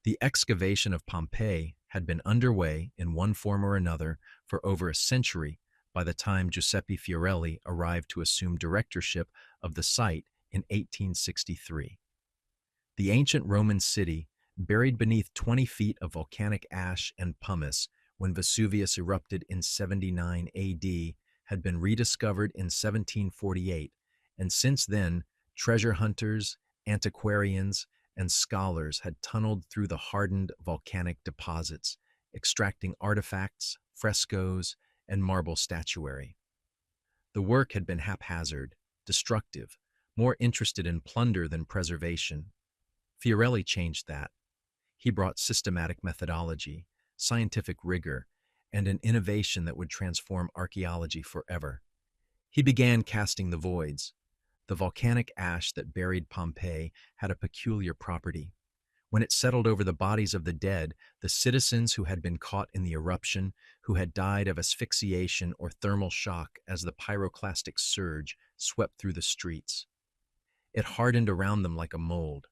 The excavation of Pompeii had been underway in one form or another for over a century by the time Giuseppe Fiorelli arrived to assume directorship of the site in 1863. The ancient Roman city, buried beneath 20 feet of volcanic ash and pumice when Vesuvius erupted in 79 AD, had been rediscovered in 1748, and since then, treasure hunters, antiquarians, and scholars had tunneled through the hardened volcanic deposits, extracting artifacts, frescoes, and marble statuary. The work had been haphazard, destructive, more interested in plunder than preservation. Fiorelli changed that. He brought systematic methodology, scientific rigor, and an innovation that would transform archaeology forever. He began casting the voids. The volcanic ash that buried Pompeii had a peculiar property. When it settled over the bodies of the dead, the citizens who had been caught in the eruption, who had died of asphyxiation or thermal shock as the pyroclastic surge swept through the streets, it hardened around them like a mold.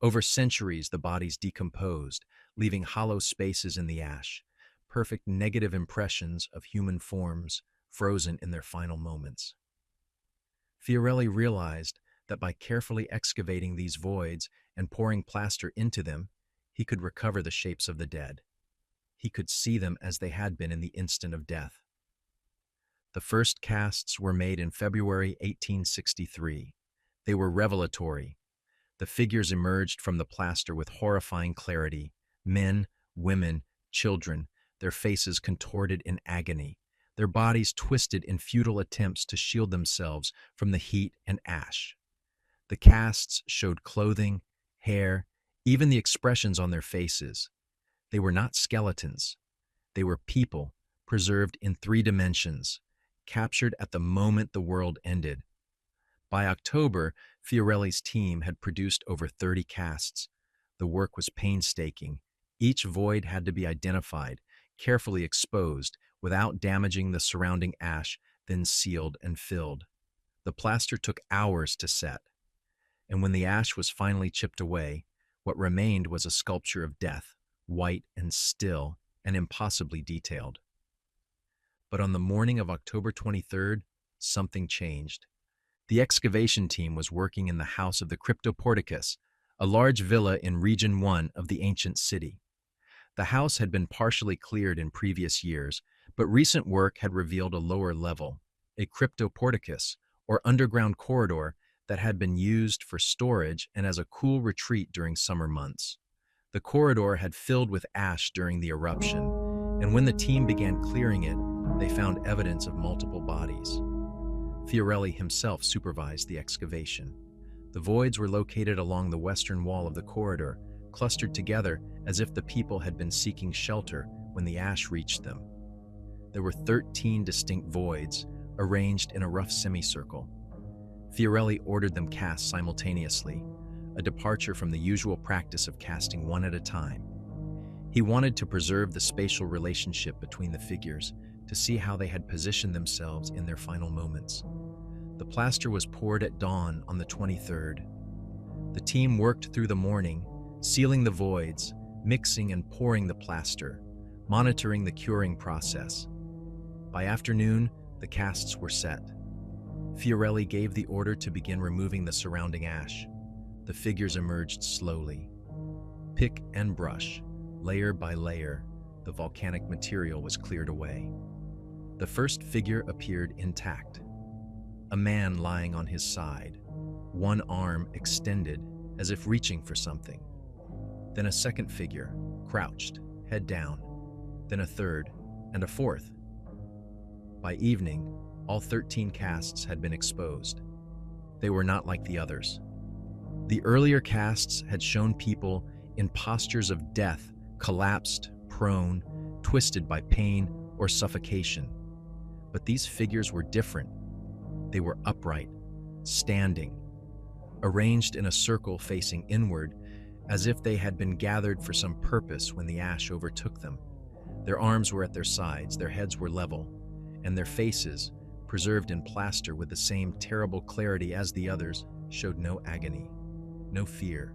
Over centuries, the bodies decomposed, leaving hollow spaces in the ash, perfect negative impressions of human forms frozen in their final moments. Fiorelli realized that by carefully excavating these voids and pouring plaster into them, he could recover the shapes of the dead. He could see them as they had been in the instant of death. The first casts were made in February 1863. They were revelatory. The figures emerged from the plaster with horrifying clarity. Men, women, children, their faces contorted in agony, their bodies twisted in futile attempts to shield themselves from the heat and ash. The casts showed clothing, hair, even the expressions on their faces. They were not skeletons. They were people, preserved in 3 dimensions, captured at the moment the world ended. By October, Fiorelli's team had produced over 30 casts. The work was painstaking. Each void had to be identified, carefully exposed, without damaging the surrounding ash, then sealed and filled. The plaster took hours to set, and when the ash was finally chipped away, what remained was a sculpture of death, white and still and impossibly detailed. But on the morning of October 23rd, something changed. The excavation team was working in the house of the Cryptoporticus, a large villa in Region 1 of the ancient city. The house had been partially cleared in previous years, but recent work had revealed a lower level, a Cryptoporticus, or underground corridor that had been used for storage and as a cool retreat during summer months. The corridor had filled with ash during the eruption, and when the team began clearing it, they found evidence of multiple bodies. Fiorelli himself supervised the excavation. The voids were located along the western wall of the corridor, clustered together as if the people had been seeking shelter when the ash reached them. There were 13 distinct voids, arranged in a rough semicircle. Fiorelli ordered them cast simultaneously, a departure from the usual practice of casting one at a time. He wanted to preserve the spatial relationship between the figures, to see how they had positioned themselves in their final moments. The plaster was poured at dawn on the 23rd. The team worked through the morning, sealing the voids, mixing and pouring the plaster, monitoring the curing process. By afternoon, the casts were set. Fiorelli gave the order to begin removing the surrounding ash. The figures emerged slowly. Pick and brush, layer by layer, the volcanic material was cleared away. The first figure appeared intact. A man lying on his side, one arm extended as if reaching for something. Then a second figure, crouched, head down. Then a third, and a fourth. By evening, all 13 casts had been exposed. They were not like the others. The earlier casts had shown people in postures of death, collapsed, prone, twisted by pain or suffocation. But these figures were different. They were upright, standing, arranged in a circle facing inward, as if they had been gathered for some purpose when the ash overtook them. Their arms were at their sides, their heads were level, and their faces, preserved in plaster with the same terrible clarity as the others, showed no agony, no fear,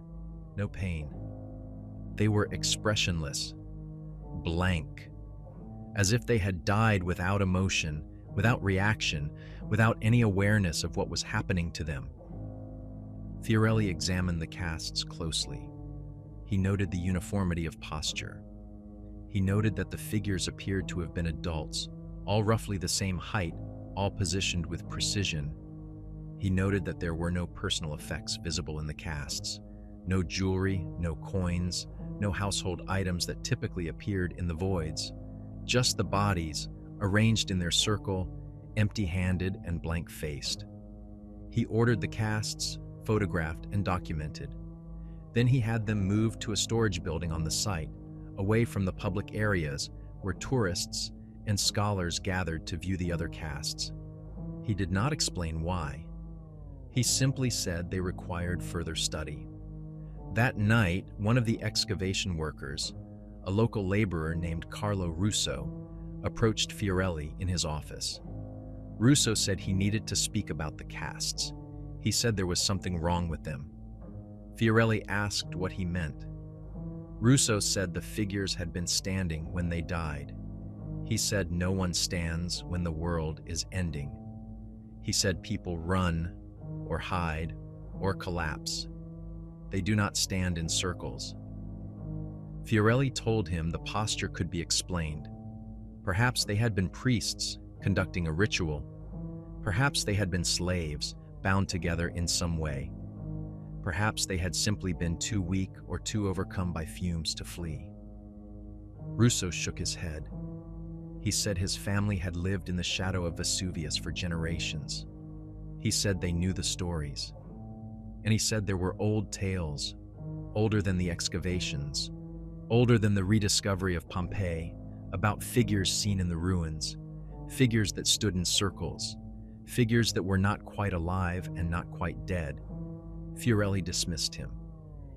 no pain. They were expressionless, blank, as if they had died without emotion, without reaction, without any awareness of what was happening to them. Fiorelli examined the casts closely. He noted the uniformity of posture. He noted that the figures appeared to have been adults, all roughly the same height, all positioned with precision. He noted that there were no personal effects visible in the casts. No jewelry, no coins, no household items that typically appeared in the voids. Just the bodies, arranged in their circle, empty-handed and blank-faced. He ordered the casts, photographed and documented. Then he had them moved to a storage building on the site, away from the public areas where tourists and scholars gathered to view the other casts. He did not explain why. He simply said they required further study. That night, one of the excavation workers, a local laborer named Carlo Russo, approached Fiorelli in his office. Russo said he needed to speak about the casts. He said there was something wrong with them. Fiorelli asked what he meant. Russo said the figures had been standing when they died. He said no one stands when the world is ending. He said people run, or hide, or collapse. They do not stand in circles. Fiorelli told him the posture could be explained. Perhaps they had been priests conducting a ritual. Perhaps they had been slaves bound together in some way. Perhaps they had simply been too weak or too overcome by fumes to flee. Russo shook his head. He said his family had lived in the shadow of Vesuvius for generations. He said they knew the stories. And he said there were old tales, older than the excavations, older than the rediscovery of Pompeii, about figures seen in the ruins, figures that stood in circles, figures that were not quite alive and not quite dead. Fiorelli dismissed him.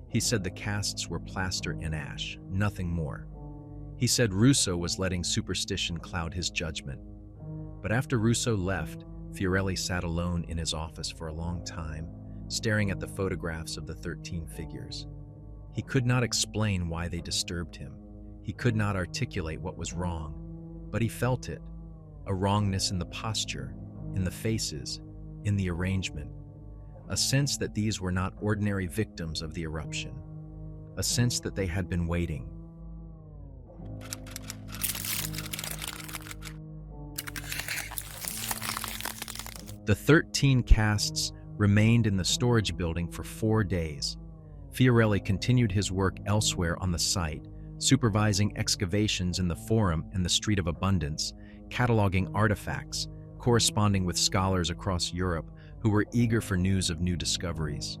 He said the casts were plaster and ash, nothing more. He said Russo was letting superstition cloud his judgment. But after Russo left, Fiorelli sat alone in his office for a long time, staring at the photographs of the 13 figures. He could not explain why they disturbed him. He could not articulate what was wrong, but he felt it, a wrongness in the posture, in the faces, in the arrangement, a sense that these were not ordinary victims of the eruption, a sense that they had been waiting. The 13 casts remained in the storage building for 4 days. Fiorelli continued his work elsewhere on the site, supervising excavations in the Forum and the Street of Abundance, cataloging artifacts, corresponding with scholars across Europe who were eager for news of new discoveries.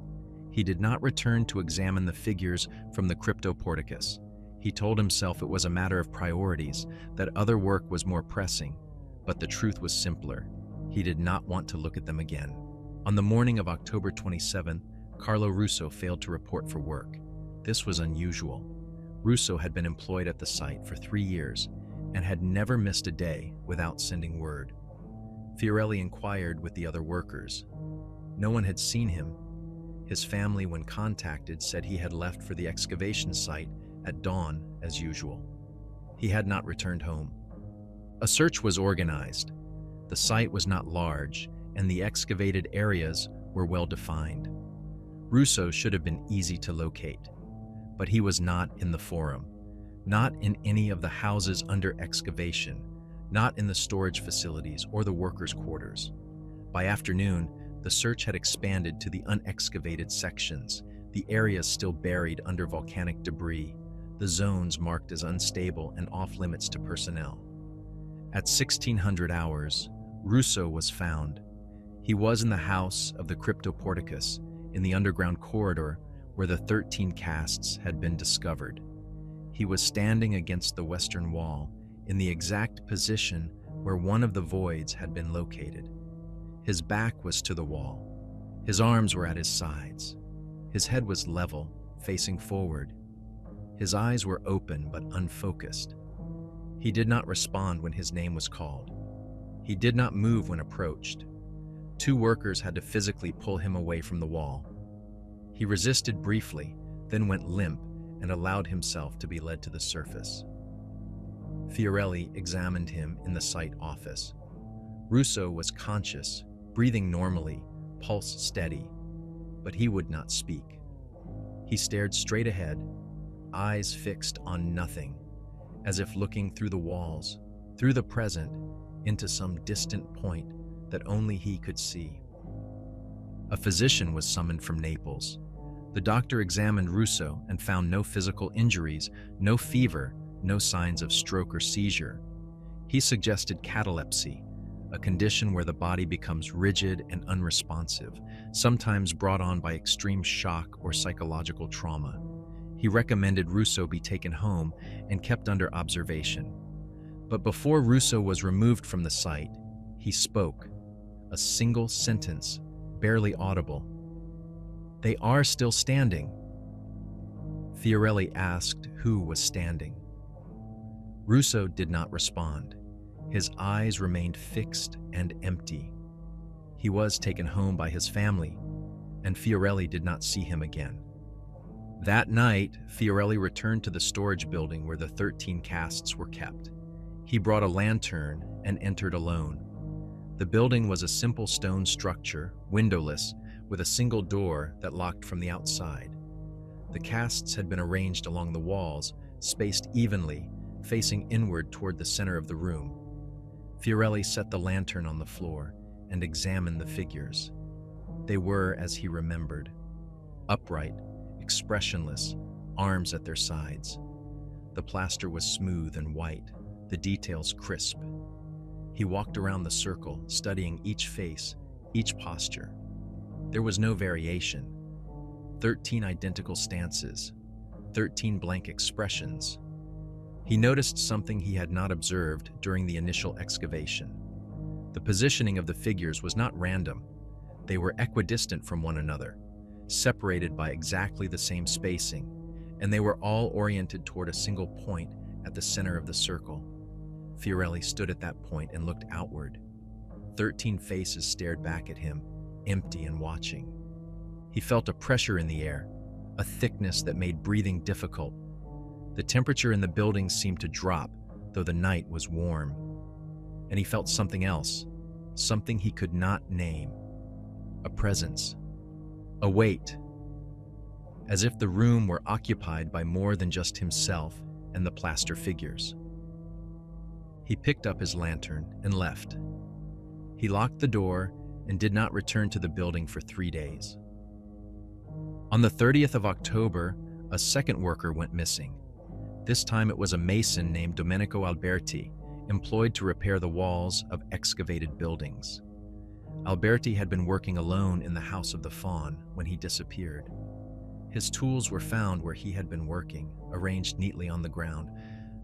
He did not return to examine the figures from the Cryptoporticus. He told himself it was a matter of priorities, that other work was more pressing, but the truth was simpler. He did not want to look at them again. On the morning of October 27th, Carlo Russo failed to report for work. This was unusual. Russo had been employed at the site for 3 years and had never missed a day without sending word. Fiorelli inquired with the other workers. No one had seen him. His family, when contacted, said he had left for the excavation site at dawn as usual. He had not returned home. A search was organized. The site was not large, and the excavated areas were well defined. Russo should have been easy to locate, but he was not in the Forum, not in any of the houses under excavation, not in the storage facilities or the workers' quarters. By afternoon, the search had expanded to the unexcavated sections, the areas still buried under volcanic debris, the zones marked as unstable and off-limits to personnel. At 1600 hours, Russo was found. He was in the house of the Cryptoporticus, in the underground corridor where the 13 casts had been discovered. He was standing against the western wall, in the exact position where one of the voids had been located. His back was to the wall. His arms were at his sides. His head was level, facing forward. His eyes were open but unfocused. He did not respond when his name was called. He did not move when approached. 2 workers had to physically pull him away from the wall. He resisted briefly, then went limp and allowed himself to be led to the surface. Fiorelli examined him in the site office. Russo was conscious, breathing normally, pulse steady, but he would not speak. He stared straight ahead, eyes fixed on nothing, as if looking through the walls, through the present, into some distant point that only he could see. A physician was summoned from Naples. The doctor examined Russo and found no physical injuries, no fever, no signs of stroke or seizure. He suggested catalepsy, a condition where the body becomes rigid and unresponsive, sometimes brought on by extreme shock or psychological trauma. He recommended Russo be taken home and kept under observation. But before Russo was removed from the site, he spoke, a single sentence, barely audible. "They are still standing." Fiorelli asked who was standing. Russo did not respond. His eyes remained fixed and empty. He was taken home by his family, and Fiorelli did not see him again. That night, Fiorelli returned to the storage building where the 13 casts were kept. He brought a lantern and entered alone. The building was a simple stone structure, windowless, with a single door that locked from the outside. The casts had been arranged along the walls, spaced evenly, facing inward toward the center of the room. Fiorelli set the lantern on the floor and examined the figures. They were, as he remembered, upright, expressionless, arms at their sides. The plaster was smooth and white, the details crisp. He walked around the circle, studying each face, each posture. There was no variation. 13 identical stances, 13 blank expressions. He noticed something he had not observed during the initial excavation. The positioning of the figures was not random. They were equidistant from one another, separated by exactly the same spacing, and they were all oriented toward a single point at the center of the circle. Fiorelli stood at that point and looked outward. 13 faces stared back at him, empty and watching. He felt a pressure in the air, a thickness that made breathing difficult. The temperature in the building seemed to drop, though the night was warm. And he felt something else, something he could not name. A presence, a weight, as if the room were occupied by more than just himself and the plaster figures. He picked up his lantern and left. He locked the door and did not return to the building for 3 days. On the 30th of October, a second worker went missing. This time it was a mason named Domenico Alberti, employed to repair the walls of excavated buildings. Alberti had been working alone in the House of the Faun when he disappeared. His tools were found where he had been working, arranged neatly on the ground,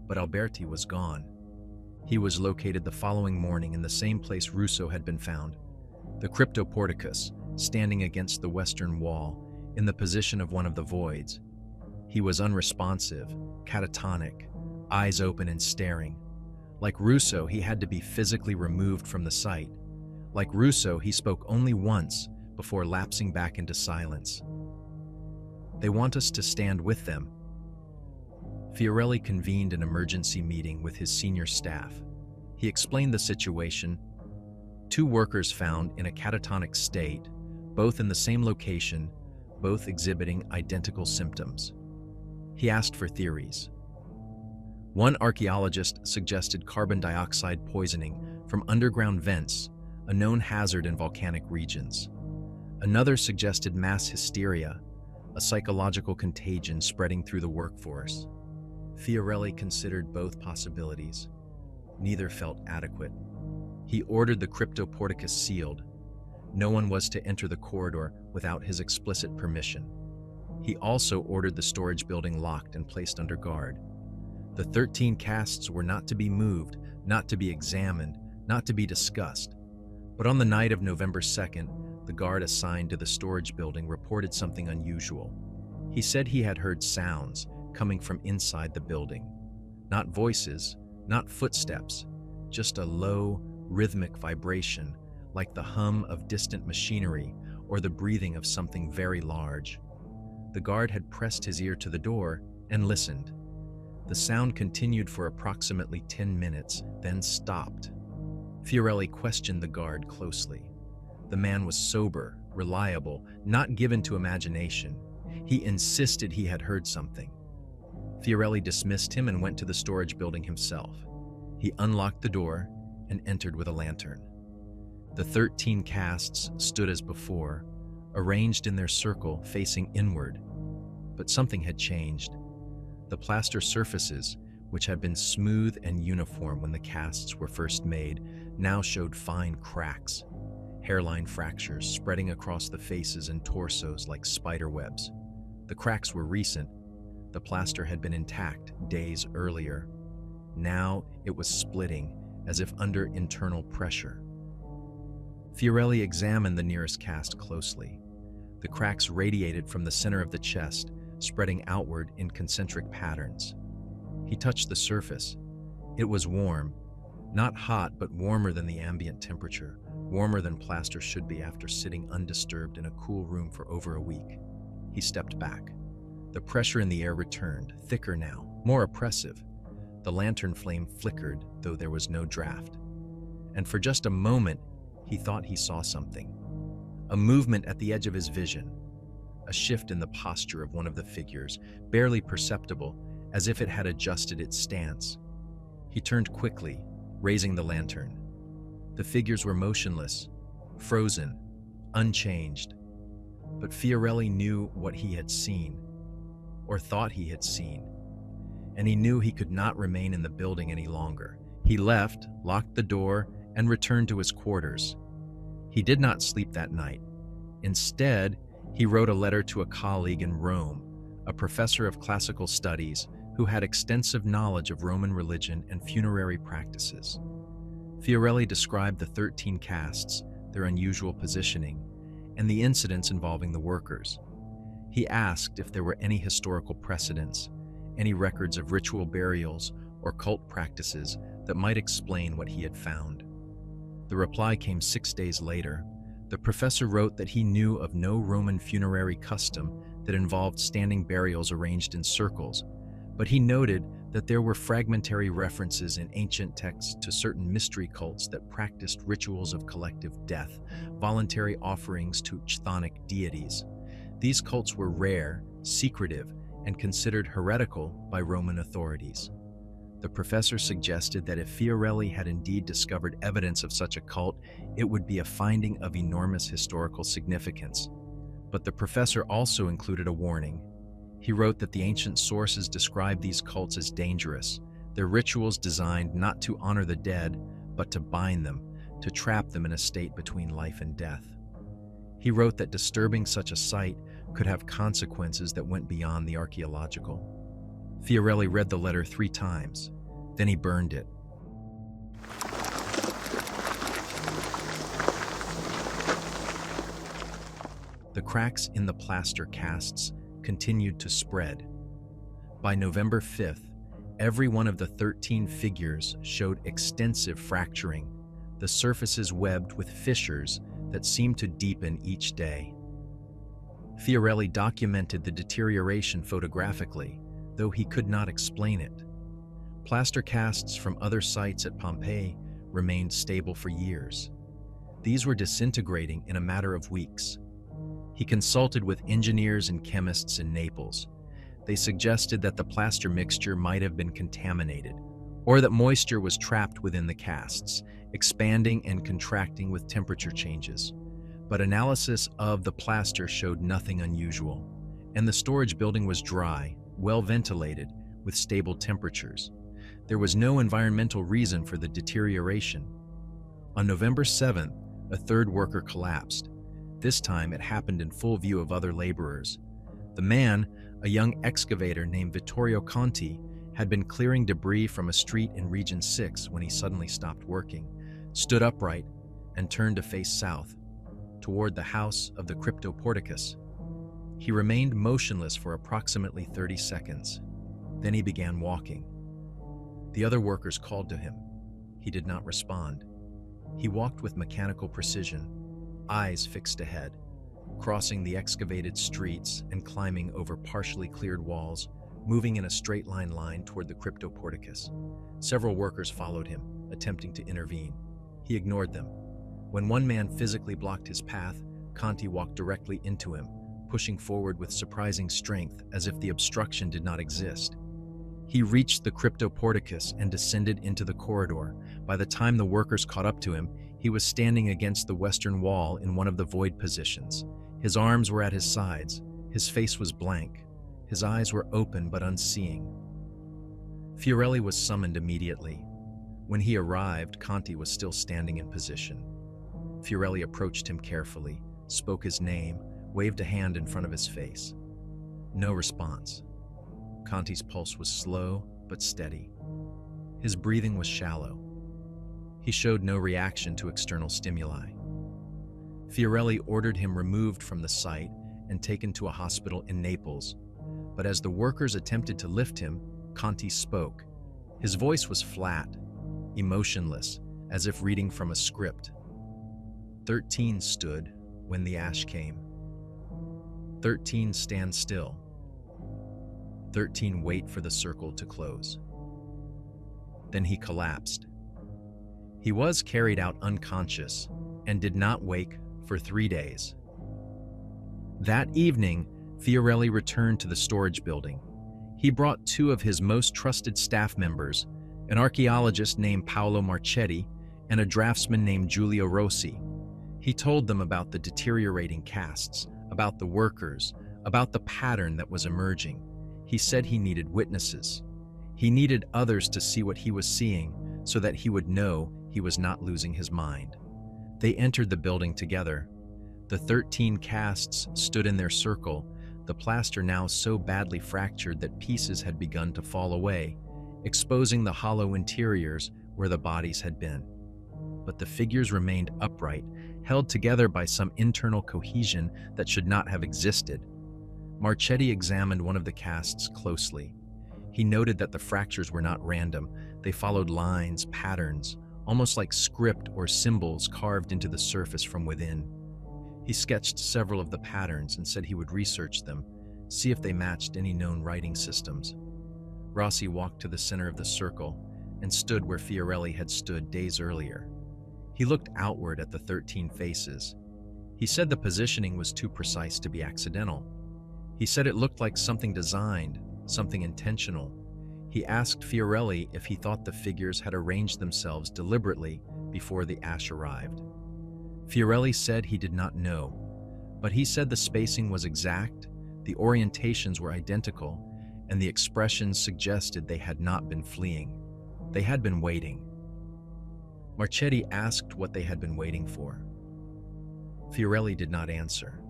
but Alberti was gone. He was located the following morning in the same place Russo had been found, the cryptoporticus, standing against the western wall, in the position of one of the voids. He was unresponsive, catatonic, eyes open and staring. Like Russo, he had to be physically removed from the site. Like Russo, he spoke only once before lapsing back into silence. "They want us to stand with them." Fiorelli convened an emergency meeting with his senior staff. He explained the situation. 2 workers found in a catatonic state, both in the same location, both exhibiting identical symptoms. He asked for theories. One archaeologist suggested carbon dioxide poisoning from underground vents, a known hazard in volcanic regions. Another suggested mass hysteria, a psychological contagion spreading through the workforce. Fiorelli considered both possibilities. Neither felt adequate. He ordered the cryptoporticus sealed. No one was to enter the corridor without his explicit permission. He also ordered the storage building locked and placed under guard. The 13 casts were not to be moved, not to be examined, not to be discussed. But on the night of November 2nd, the guard assigned to the storage building reported something unusual. He said he had heard sounds coming from inside the building. Not voices, not footsteps, just a low, rhythmic vibration, like the hum of distant machinery or the breathing of something very large. The guard had pressed his ear to the door and listened. The sound continued for approximately 10 minutes, then stopped. Fiorelli questioned the guard closely. The man was sober, reliable, not given to imagination. He insisted he had heard something. Fiorelli dismissed him and went to the storage building himself. He unlocked the door and entered with a lantern. The 13 casts stood as before, arranged in their circle facing inward. But something had changed. The plaster surfaces, which had been smooth and uniform when the casts were first made, now showed fine cracks, hairline fractures spreading across the faces and torsos like spider webs. The cracks were recent. The plaster had been intact days earlier. Now it was splitting, as if under internal pressure. Fiorelli examined the nearest cast closely. The cracks radiated from the center of the chest, spreading outward in concentric patterns. He touched the surface. It was warm, not hot, but warmer than the ambient temperature, warmer than plaster should be after sitting undisturbed in a cool room for over a week. He stepped back. The pressure in the air returned, thicker now, more oppressive. The lantern flame flickered, though there was no draft. And for just a moment, he thought he saw something. A movement at the edge of his vision. A shift in the posture of one of the figures, barely perceptible, as if it had adjusted its stance. He turned quickly, raising the lantern. The figures were motionless, frozen, unchanged. But Fiorelli knew what he had seen, or thought he had seen, and he knew he could not remain in the building any longer. He left, locked the door, and returned to his quarters. He did not sleep that night. Instead, he wrote a letter to a colleague in Rome, a professor of classical studies who had extensive knowledge of Roman religion and funerary practices. Fiorelli described the 13 casts, their unusual positioning, and the incidents involving the workers. He asked if there were any historical precedents, any records of ritual burials or cult practices that might explain what he had found. The reply came 6 days later. The professor wrote that he knew of no Roman funerary custom that involved standing burials arranged in circles, but he noted that there were fragmentary references in ancient texts to certain mystery cults that practiced rituals of collective death, voluntary offerings to chthonic deities. These cults were rare, secretive, and considered heretical by Roman authorities. The professor suggested that if Fiorelli had indeed discovered evidence of such a cult, it would be a finding of enormous historical significance. But the professor also included a warning. He wrote that the ancient sources described these cults as dangerous, their rituals designed not to honor the dead, but to bind them, to trap them in a state between life and death. He wrote that disturbing such a site could have consequences that went beyond the archaeological. Fiorelli read the letter 3 times, then he burned it. The cracks in the plaster casts continued to spread. By November 5th, every one of the 13 figures showed extensive fracturing, the surfaces webbed with fissures that seemed to deepen each day. Fiorelli documented the deterioration photographically, though he could not explain it. Plaster casts from other sites at Pompeii remained stable for years. These were disintegrating in a matter of weeks. He consulted with engineers and chemists in Naples. They suggested that the plaster mixture might have been contaminated, or that moisture was trapped within the casts, expanding and contracting with temperature changes. But analysis of the plaster showed nothing unusual, and the storage building was dry, well ventilated, with stable temperatures. There was no environmental reason for the deterioration. On November 7th, a third worker collapsed. This time it happened in full view of other laborers. The man, a young excavator named Vittorio Conti, had been clearing debris from a street in Region 6 when he suddenly stopped working, stood upright, and turned to face south, toward the house of the Cryptoporticus. He remained motionless for approximately 30 seconds. Then he began walking. The other workers called to him. He did not respond. He walked with mechanical precision, eyes fixed ahead, crossing the excavated streets and climbing over partially cleared walls, moving in a straight line toward the cryptoporticus. Several workers followed him, attempting to intervene. He ignored them. When one man physically blocked his path, Conti walked directly into him, pushing forward with surprising strength as if the obstruction did not exist. He reached the cryptoporticus and descended into the corridor. By the time the workers caught up to him, he was standing against the western wall in one of the void positions. His arms were at his sides. His face was blank. His eyes were open but unseeing. Fiorelli was summoned immediately. When he arrived, Conti was still standing in position. Fiorelli approached him carefully, spoke his name, waved a hand in front of his face. No response. Conti's pulse was slow but steady. His breathing was shallow. He showed no reaction to external stimuli. Fiorelli ordered him removed from the site and taken to a hospital in Naples. But as the workers attempted to lift him, Conti spoke. His voice was flat, emotionless, as if reading from a script. 13 stood when the ash came. 13 stand still. 13 wait for the circle to close. Then he collapsed. He was carried out unconscious and did not wake for 3 days. That evening, Fiorelli returned to the storage building. He brought 2 of his most trusted staff members, an archaeologist named Paolo Marchetti and a draftsman named Giulio Rossi. He told them about the deteriorating casts, about the workers, about the pattern that was emerging. He said he needed witnesses. He needed others to see what he was seeing so that he would know he was not losing his mind. They entered the building together. The 13 casts stood in their circle, the plaster now so badly fractured that pieces had begun to fall away, exposing the hollow interiors where the bodies had been. But the figures remained upright, held together by some internal cohesion that should not have existed. Marchetti examined one of the casts closely. He noted that the fractures were not random. They followed lines, patterns, almost like script or symbols carved into the surface from within. He sketched several of the patterns and said he would research them, see if they matched any known writing systems. Rossi walked to the center of the circle and stood where Fiorelli had stood days earlier. He looked outward at the 13 faces. He said the positioning was too precise to be accidental. He said it looked like something designed, something intentional. He asked Fiorelli if he thought the figures had arranged themselves deliberately before the ash arrived. Fiorelli said he did not know, but he said the spacing was exact, the orientations were identical, and the expressions suggested they had not been fleeing. They had been waiting. Marchetti asked what they had been waiting for. Fiorelli did not answer.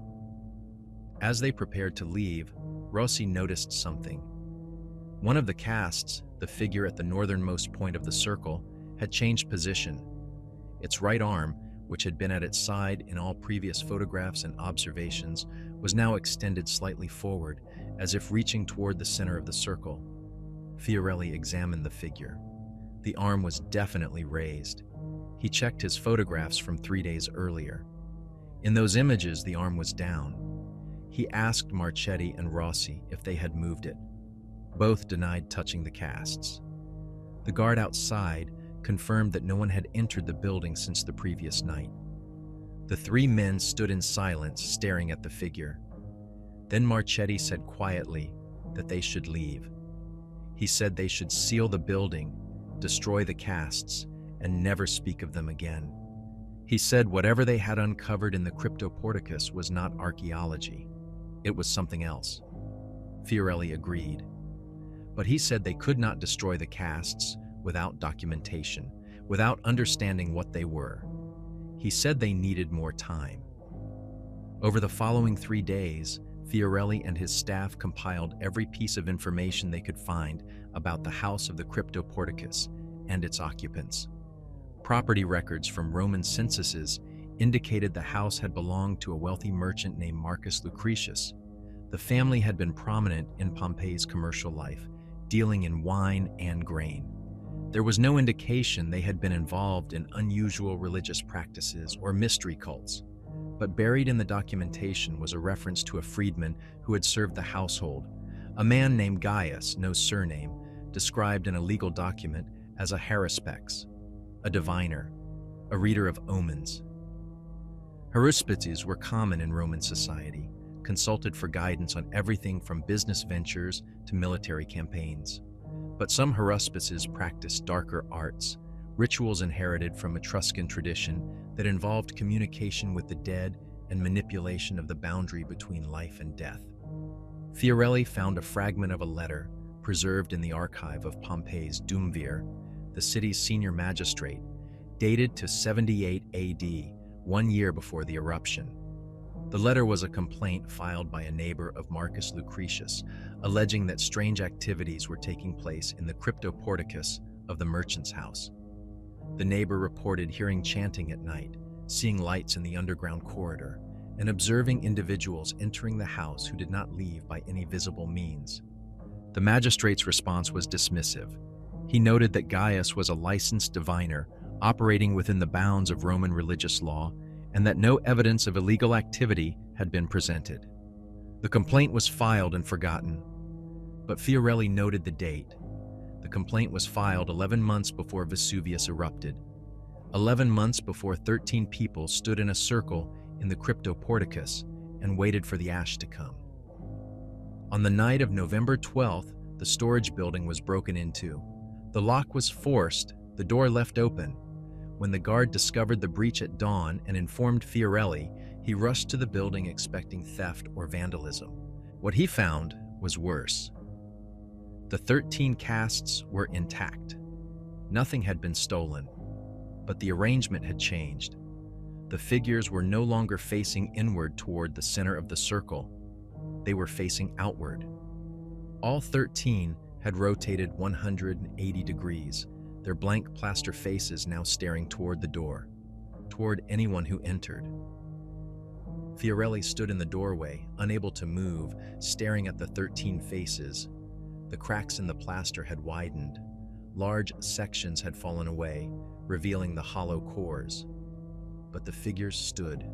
As they prepared to leave, Rossi noticed something. One of the casts, the figure at the northernmost point of the circle, had changed position. Its right arm, which had been at its side in all previous photographs and observations, was now extended slightly forward, as if reaching toward the center of the circle. Fiorelli examined the figure. The arm was definitely raised. He checked his photographs from 3 days earlier. In those images, the arm was down. He asked Marchetti and Rossi if they had moved it. Both denied touching the casts. The guard outside confirmed that no one had entered the building since the previous night. The 3 men stood in silence, staring at the figure. Then Marchetti said quietly that they should leave. He said they should seal the building, destroy the casts, and never speak of them again. He said whatever they had uncovered in the cryptoporticus was not archaeology. It was something else. Fiorelli agreed. But he said they could not destroy the casts without documentation, without understanding what they were. He said they needed more time. Over the following 3 days, Fiorelli and his staff compiled every piece of information they could find about the house of the cryptoporticus and its occupants. Property records from Roman censuses indicated the house had belonged to a wealthy merchant named Marcus Lucretius. The family had been prominent in Pompeii's commercial life, dealing in wine and grain. There was no indication they had been involved in unusual religious practices or mystery cults, but buried in the documentation was a reference to a freedman who had served the household, A man named Gaius, no surname, described in a legal document as a haruspices, a diviner, a reader of omens. Haruspices were common in Roman society, consulted for guidance on everything from business ventures to military campaigns. But some haruspices practiced darker arts, rituals inherited from Etruscan tradition that involved communication with the dead and manipulation of the boundary between life and death. Fiorelli found a fragment of a letter preserved in the archive of Pompeii's Duumvir, the city's senior magistrate, dated to 78 AD, 1 year before the eruption. The letter was a complaint filed by a neighbor of Marcus Lucretius, alleging that strange activities were taking place in the cryptoporticus of the merchant's house. The neighbor reported hearing chanting at night, seeing lights in the underground corridor, and observing individuals entering the house who did not leave by any visible means. The magistrate's response was dismissive. He noted that Gaius was a licensed diviner operating within the bounds of Roman religious law, and that no evidence of illegal activity had been presented. The complaint was filed and forgotten, but Fiorelli noted the date. The complaint was filed 11 months before Vesuvius erupted, 11 months before 13 people stood in a circle in the cryptoporticus and waited for the ash to come. On the night of November 12th, the storage building was broken into. The lock was forced, the door left open. When the guard discovered the breach at dawn and informed Fiorelli, he rushed to the building expecting theft or vandalism. What he found was worse. The 13 casts were intact. Nothing had been stolen, but the arrangement had changed. The figures were no longer facing inward toward the center of the circle. They were facing outward. All 13 had rotated 180 degrees, their blank plaster faces now staring toward the door, toward anyone who entered. Fiorelli stood in the doorway, unable to move, staring at the 13 faces. The cracks in the plaster had widened. Large sections had fallen away, revealing the hollow cores. But the figures stood.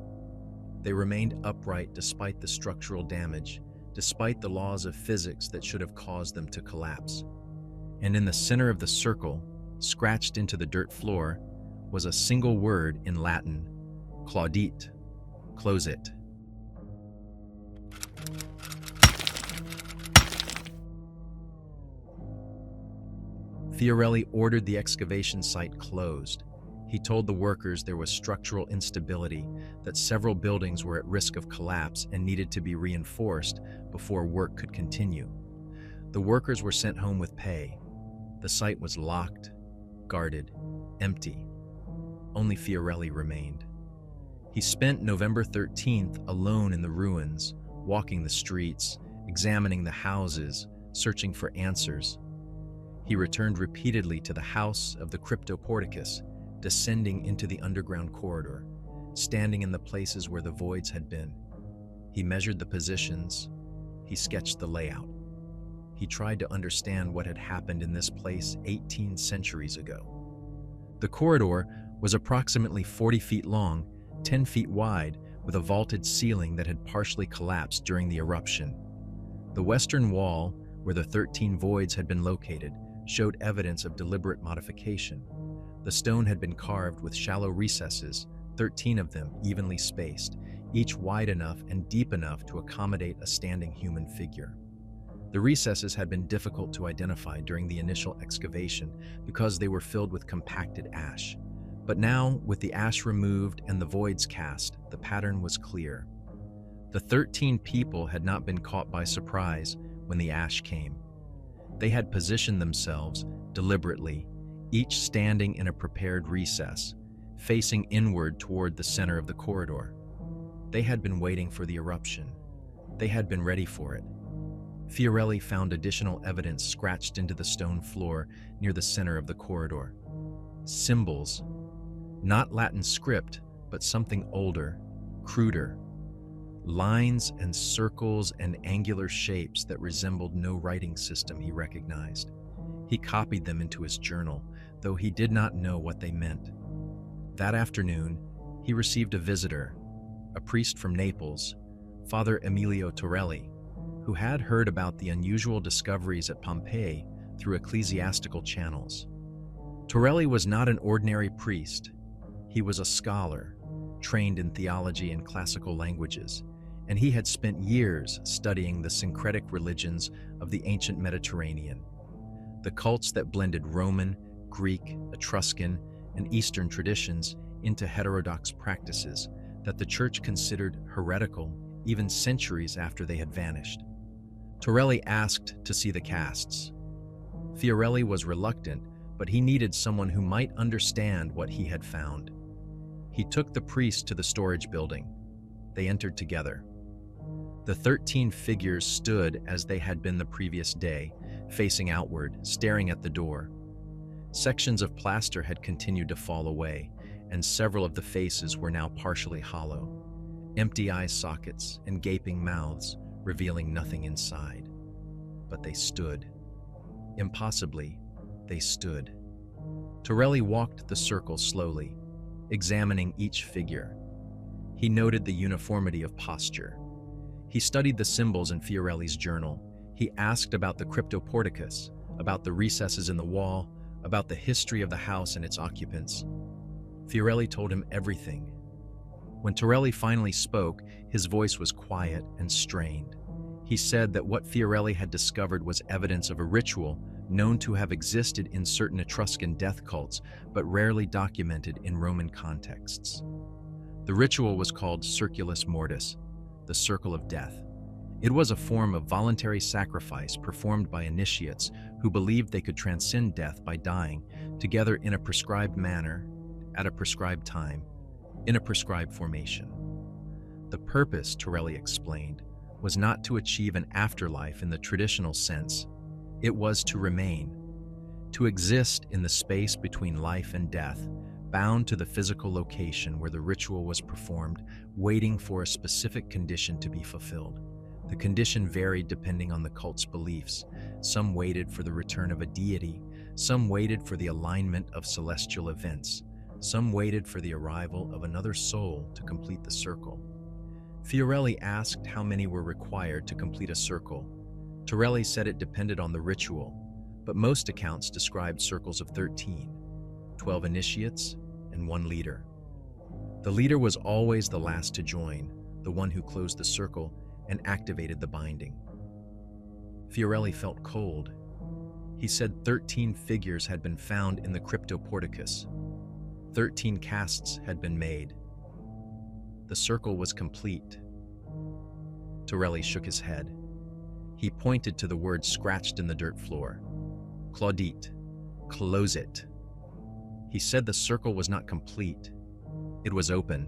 They remained upright despite the structural damage, despite the laws of physics that should have caused them to collapse. And in the center of the circle, scratched into the dirt floor, was a single word in Latin: claudit, close it. Fiorelli ordered the excavation site closed. He told the workers there was structural instability, that several buildings were at risk of collapse and needed to be reinforced before work could continue. The workers were sent home with pay. The site was locked, guarded, empty. Only Fiorelli remained. He spent November 13th alone in the ruins, walking the streets, examining the houses, searching for answers. He returned repeatedly to the house of the cryptoporticus, descending into the underground corridor, standing in the places where the voids had been. He measured the positions. He sketched the layout. He tried to understand what had happened in this place 18 centuries ago. The corridor was approximately 40 feet long, 10 feet wide, with a vaulted ceiling that had partially collapsed during the eruption. The western wall, where the 13 voids had been located, showed evidence of deliberate modification. The stone had been carved with shallow recesses, 13 of them evenly spaced, each wide enough and deep enough to accommodate a standing human figure. The recesses had been difficult to identify during the initial excavation because they were filled with compacted ash. But now, with the ash removed and the voids cast, the pattern was clear. The 13 people had not been caught by surprise when the ash came. They had positioned themselves deliberately, each standing in a prepared recess, facing inward toward the center of the corridor. They had been waiting for the eruption. They had been ready for it. Fiorelli found additional evidence scratched into the stone floor near the center of the corridor. Symbols, not Latin script, but something older, cruder. Lines and circles and angular shapes that resembled no writing system he recognized. He copied them into his journal, though he did not know what they meant. That afternoon, he received a visitor, a priest from Naples, Father Emilio Torelli, who had heard about the unusual discoveries at Pompeii through ecclesiastical channels. Torelli was not an ordinary priest. He was a scholar, trained in theology and classical languages, and he had spent years studying the syncretic religions of the ancient Mediterranean, the cults that blended Roman, Greek, Etruscan, and Eastern traditions into heterodox practices that the Church considered heretical even centuries after they had vanished. Torelli asked to see the casts. Fiorelli was reluctant, but he needed someone who might understand what he had found. He took the priest to the storage building. They entered together. The 13 figures stood as they had been the previous day, facing outward, staring at the door. Sections of plaster had continued to fall away, and several of the faces were now partially hollow, empty eye sockets and gaping mouths, revealing nothing inside. But they stood. Impossibly, they stood. Torelli walked the circle slowly, examining each figure. He noted the uniformity of posture. He studied the symbols in Fiorelli's journal. He asked about the cryptoporticus, about the recesses in the wall, about the history of the house and its occupants. Fiorelli told him everything. When Torelli finally spoke, his voice was quiet and strained. He said that what Fiorelli had discovered was evidence of a ritual known to have existed in certain Etruscan death cults, but rarely documented in Roman contexts. The ritual was called Circulus Mortis, the circle of death. It was a form of voluntary sacrifice performed by initiates who believed they could transcend death by dying together in a prescribed manner, at a prescribed time, in a prescribed formation. The purpose, Torelli explained, was not to achieve an afterlife in the traditional sense. It was to remain, to exist in the space between life and death, bound to the physical location where the ritual was performed, waiting for a specific condition to be fulfilled. The condition varied depending on the cult's beliefs. Some waited for the return of a deity, some waited for the alignment of celestial events, some waited for the arrival of another soul to complete the circle. Fiorelli asked how many were required to complete a circle. Torelli said it depended on the ritual, but most accounts described circles of 13, 12 initiates, and 1 leader. The leader was always the last to join, the one who closed the circle and activated the binding. Fiorelli felt cold. He said 13 figures had been found in the cryptoporticus. 13 casts had been made. The circle was complete. Torelli shook his head. He pointed to the word scratched in the dirt floor. Claudite, close it. He said the circle was not complete. It was open,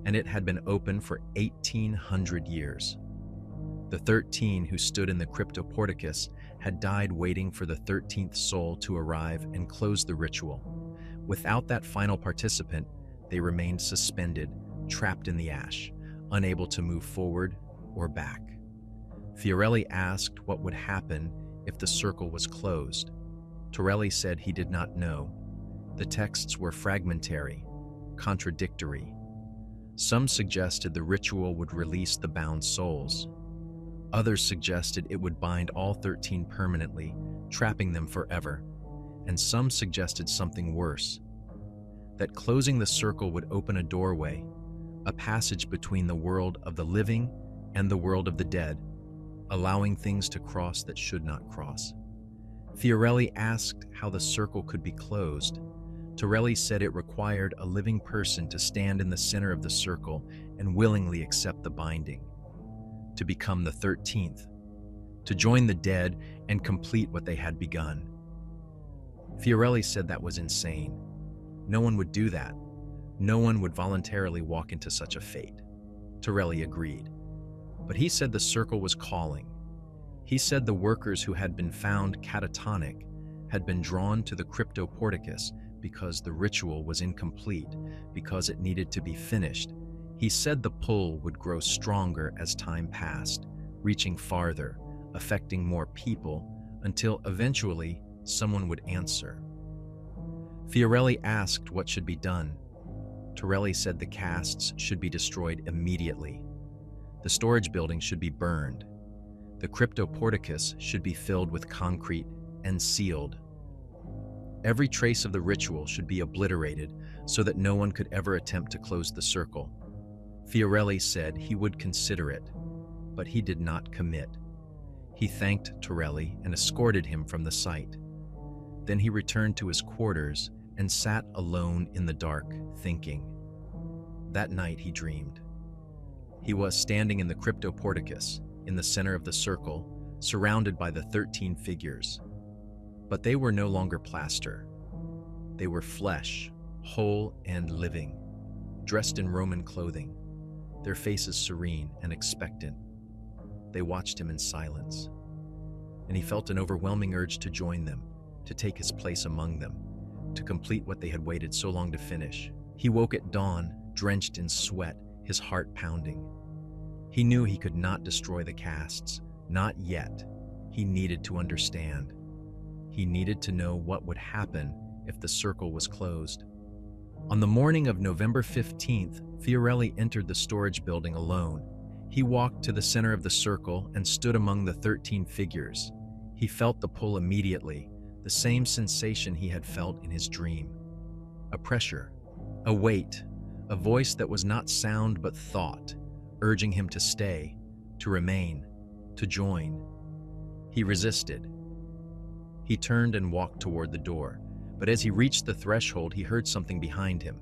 and it had been open for 1,800 years. The 13 who stood in the cryptoporticus had died waiting for the 13th soul to arrive and close the ritual. Without that final participant, they remained suspended, trapped in the ash, unable to move forward or back. Fiorelli asked what would happen if the circle was closed. Torelli said he did not know. The texts were fragmentary, contradictory. Some suggested the ritual would release the bound souls. Others suggested it would bind all 13 permanently, trapping them forever. And some suggested something worse, that closing the circle would open a doorway, a passage between the world of the living and the world of the dead, allowing things to cross that should not cross. Fiorelli asked how the circle could be closed. Torelli said it required a living person to stand in the center of the circle and willingly accept the binding, to become the 13th, to join the dead and complete what they had begun. Fiorelli said that was insane. No one would do that. No one would voluntarily walk into such a fate. Torelli agreed. But he said the circle was calling. He said the workers who had been found catatonic had been drawn to the cryptoporticus because the ritual was incomplete, because it needed to be finished. He said the pull would grow stronger as time passed, reaching farther, affecting more people, until eventually someone would answer. Fiorelli asked what should be done. Torelli said the casts should be destroyed immediately. The storage building should be burned. The cryptoporticus should be filled with concrete and sealed. Every trace of the ritual should be obliterated so that no one could ever attempt to close the circle. Fiorelli said he would consider it, but he did not commit. He thanked Torelli and escorted him from the site. Then he returned to his quarters and sat alone in the dark, thinking. That night he dreamed. He was standing in the cryptoporticus, in the center of the circle, surrounded by the 13 figures. But they were no longer plaster. They were flesh, whole and living, dressed in Roman clothing, their faces serene and expectant. They watched him in silence, and he felt an overwhelming urge to join them, to take his place among them, to complete what they had waited so long to finish. He woke at dawn, drenched in sweat, his heart pounding. He knew he could not destroy the casts, not yet. He needed to understand. He needed to know what would happen if the circle was closed. On the morning of November 15th, Fiorelli entered the storage building alone. He walked to the center of the circle and stood among the 13 figures. He felt the pull immediately, the same sensation he had felt in his dream. A pressure, a weight, a voice that was not sound but thought, urging him to stay, to remain, to join. He resisted. He turned and walked toward the door, but as he reached the threshold, he heard something behind him,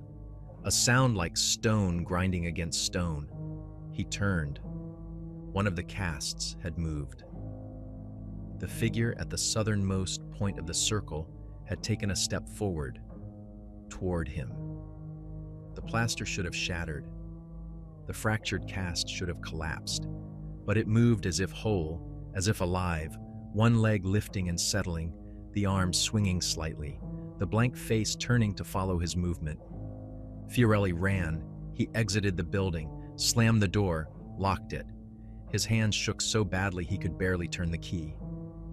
a sound like stone grinding against stone. He turned. One of the casts had moved. The figure at the southernmost point of the circle had taken a step forward, toward him. The plaster should have shattered. The fractured cast should have collapsed, but it moved as if whole, as if alive, one leg lifting and settling, the arm swinging slightly, the blank face turning to follow his movement. Fiorelli ran. He exited the building, slammed the door, locked it. His hands shook so badly he could barely turn the key.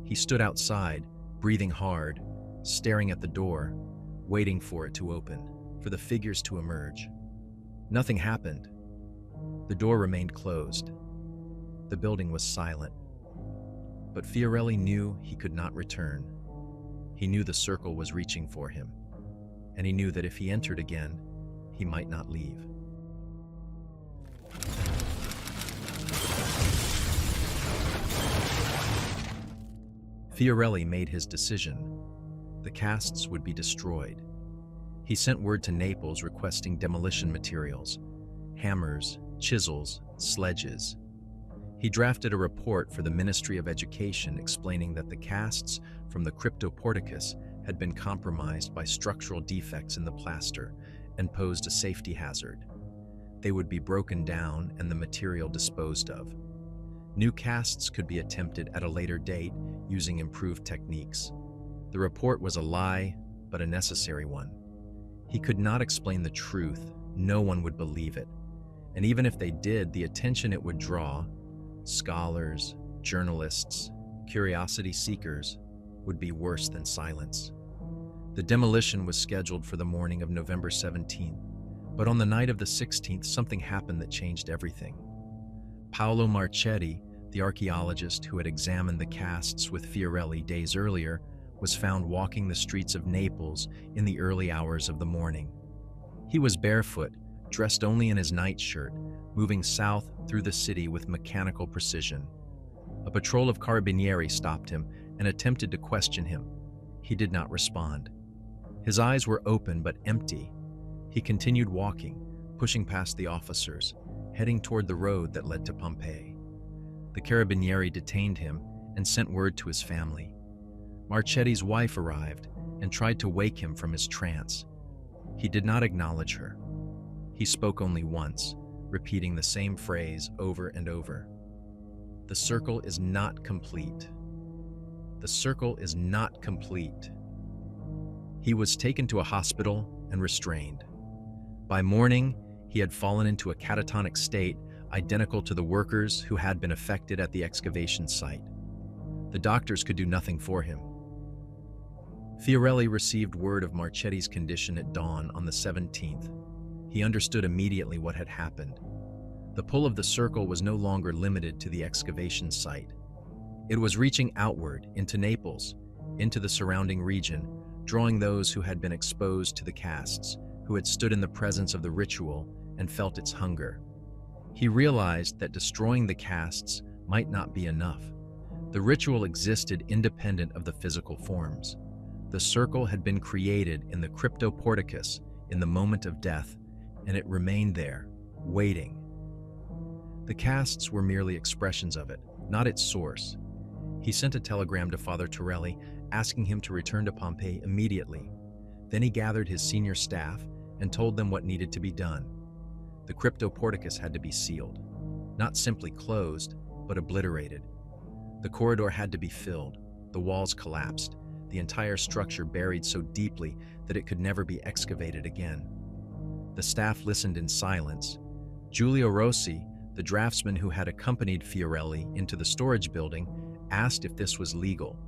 He stood outside, breathing hard, staring at the door, waiting for it to open, for the figures to emerge. Nothing happened. The door remained closed. The building was silent. But Fiorelli knew he could not return. He knew the circle was reaching for him, and he knew that if he entered again, he might not leave. Fiorelli made his decision. The casts would be destroyed. He sent word to Naples requesting demolition materials, hammers, chisels, sledges. He drafted a report for the Ministry of Education explaining that the casts from the cryptoporticus had been compromised by structural defects in the plaster and posed a safety hazard. They would be broken down and the material disposed of. New casts could be attempted at a later date using improved techniques. The report was a lie, but a necessary one. He could not explain the truth. No one would believe it. And even if they did, the attention it would draw, scholars, journalists, curiosity seekers, would be worse than silence. The demolition was scheduled for the morning of November 17th, but on the night of the 16th, something happened that changed everything. Paolo Marchetti, the archaeologist who had examined the casts with Fiorelli days earlier, was found walking the streets of Naples in the early hours of the morning. He was barefoot, dressed only in his nightshirt, moving south through the city with mechanical precision. A patrol of carabinieri stopped him and attempted to question him. He did not respond. His eyes were open but empty. He continued walking, pushing past the officers, heading toward the road that led to Pompeii. The carabinieri detained him and sent word to his family. Marchetti's wife arrived and tried to wake him from his trance. He did not acknowledge her. He spoke only once, repeating the same phrase over and over. The circle is not complete. The circle is not complete. He was taken to a hospital and restrained. By morning, he had fallen into a catatonic state identical to the workers who had been affected at the excavation site. The doctors could do nothing for him. Fiorelli received word of Marchetti's condition at dawn on the 17th. He understood immediately what had happened. The pull of the circle was no longer limited to the excavation site. It was reaching outward into Naples, into the surrounding region, drawing those who had been exposed to the casts, who had stood in the presence of the ritual and felt its hunger. He realized that destroying the casts might not be enough. The ritual existed independent of the physical forms. The circle had been created in the cryptoporticus in the moment of death, and it remained there, waiting. The casts were merely expressions of it, not its source. He sent a telegram to Father Torelli asking him to return to Pompeii immediately. Then he gathered his senior staff and told them what needed to be done. The cryptoporticus had to be sealed, not simply closed, but obliterated. The corridor had to be filled, the walls collapsed, the entire structure buried so deeply that it could never be excavated again. The staff listened in silence. Giulio Rossi, the draftsman who had accompanied Fiorelli into the storage building, asked if this was legal.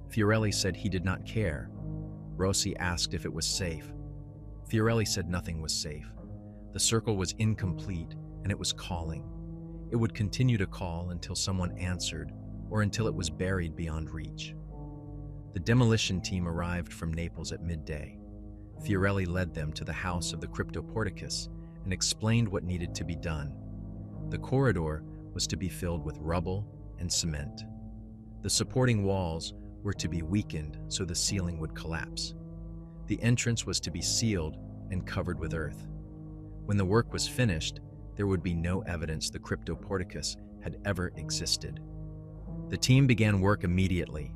Fiorelli said he did not care. Rossi asked if it was safe. Fiorelli said nothing was safe. The circle was incomplete, and it was calling. It would continue to call until someone answered, or until it was buried beyond reach. The demolition team arrived from Naples at midday. Fiorelli led them to the house of the cryptoporticus and explained what needed to be done. The corridor was to be filled with rubble and cement. The supporting walls were to be weakened so the ceiling would collapse. The entrance was to be sealed and covered with earth. When the work was finished, there would be no evidence the cryptoporticus had ever existed. The team began work immediately.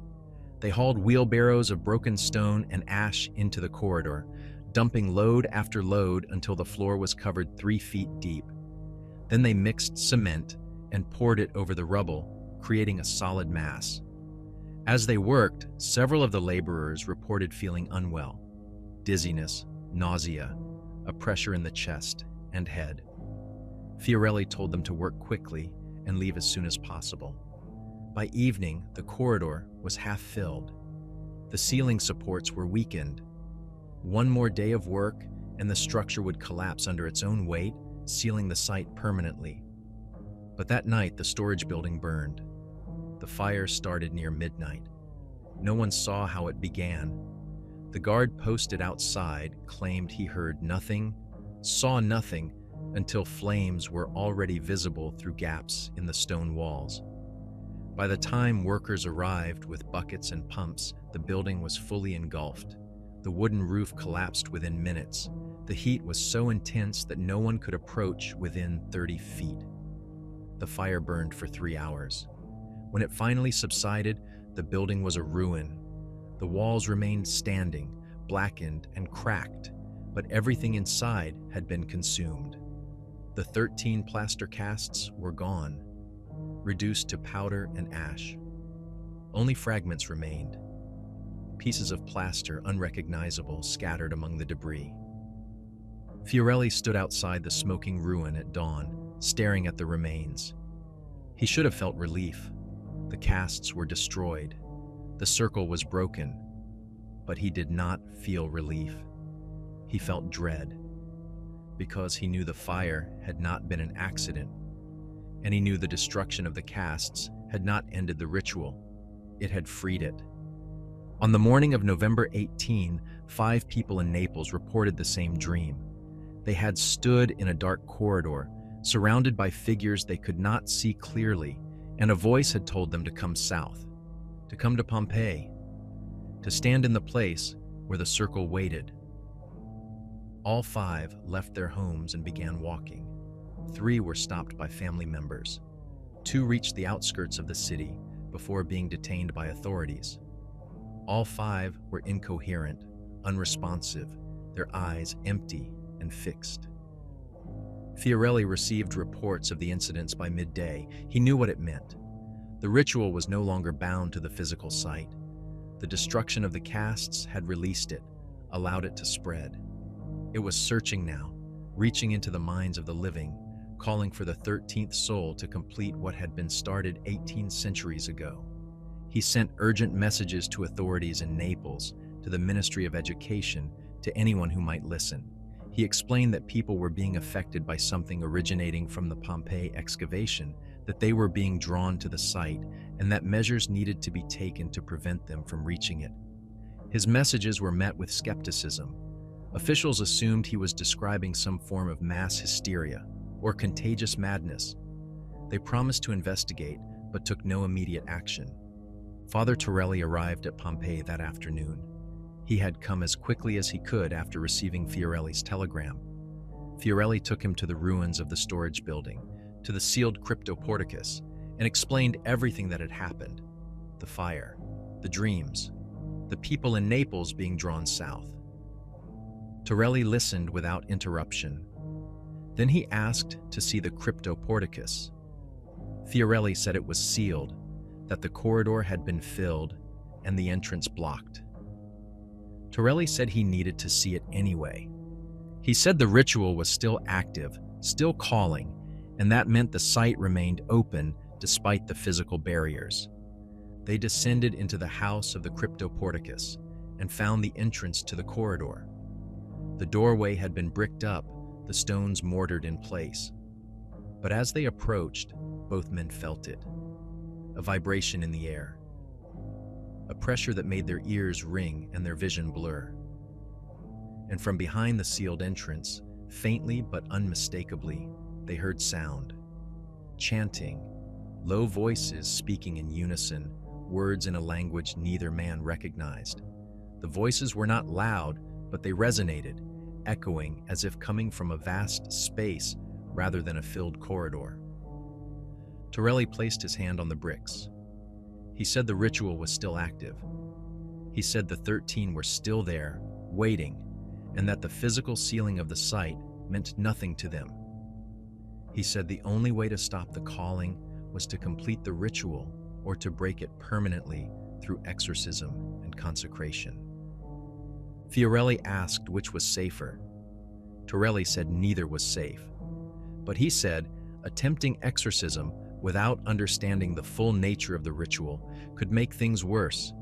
They hauled wheelbarrows of broken stone and ash into the corridor, dumping load after load until the floor was covered 3 feet deep. Then they mixed cement and poured it over the rubble, creating a solid mass. As they worked, several of the laborers reported feeling unwell, dizziness, nausea, a pressure in the chest and head. Fiorelli told them to work quickly and leave as soon as possible. By evening, the corridor was half filled. The ceiling supports were weakened. One more day of work, and the structure would collapse under its own weight, sealing the site permanently. But that night, the storage building burned. The fire started near midnight. No one saw how it began. The guard posted outside claimed he heard nothing, saw nothing, until flames were already visible through gaps in the stone walls. By the time workers arrived with buckets and pumps, the building was fully engulfed. The wooden roof collapsed within minutes. The heat was so intense that no one could approach within 30 feet. The fire burned for 3 hours. When it finally subsided, the building was a ruin. The walls remained standing, blackened and cracked, but everything inside had been consumed. The 13 plaster casts were gone, reduced to powder and ash. Only fragments remained, pieces of plaster unrecognizable scattered among the debris. Fiorelli stood outside the smoking ruin at dawn, staring at the remains. He should have felt relief. The casts were destroyed. The circle was broken. But he did not feel relief. He felt dread, because he knew the fire had not been an accident, and he knew the destruction of the casts had not ended the ritual. It had freed it. On the morning of November 18, 5 people in Naples reported the same dream. They had stood in a dark corridor, surrounded by figures they could not see clearly, and a voice had told them to come south, to come to Pompeii, to stand in the place where the circle waited. All 5 left their homes and began walking. 3 were stopped by family members. 2 reached the outskirts of the city before being detained by authorities. All 5 were incoherent, unresponsive, their eyes empty and fixed. Fiorelli received reports of the incidents by midday. He knew what it meant. The ritual was no longer bound to the physical site. The destruction of the casts had released it, allowed it to spread. It was searching now, reaching into the minds of the living, calling for the 13th soul to complete what had been started 18 centuries ago. He sent urgent messages to authorities in Naples, to the Ministry of Education, to anyone who might listen. He explained that people were being affected by something originating from the Pompeii excavation that they were being drawn to the site and that measures needed to be taken to prevent them from reaching it. His messages were met with skepticism. Officials assumed he was describing some form of mass hysteria or contagious madness. They promised to investigate, but took no immediate action. Father Torelli arrived at Pompeii that afternoon. He had come as quickly as he could after receiving Fiorelli's telegram. Fiorelli took him to the ruins of the storage building, to the sealed cryptoporticus, and explained everything that had happened. The fire, the dreams, the people in Naples being drawn south. Torelli listened without interruption. Then he asked to see the cryptoporticus. Fiorelli said it was sealed, that the corridor had been filled and the entrance blocked. Torelli said he needed to see it anyway. He said the ritual was still active, still calling, and that meant the site remained open despite the physical barriers. They descended into the house of the cryptoporticus and found the entrance to the corridor. The doorway had been bricked up, the stones mortared in place. But as they approached, both men felt it. A vibration in the air. A pressure that made their ears ring and their vision blur. And from behind the sealed entrance, faintly but unmistakably, they heard sound. Chanting, low voices speaking in unison, words in a language neither man recognized. The voices were not loud, but they resonated, echoing as if coming from a vast space rather than a filled corridor. Torelli placed his hand on the bricks. He said the ritual was still active. He said the 13 were still there, waiting, and that the physical sealing of the site meant nothing to them. He said the only way to stop the calling was to complete the ritual or to break it permanently through exorcism and consecration. Fiorelli asked which was safer. Torelli said neither was safe. But he said attempting exorcism without understanding the full nature of the ritual could make things worse.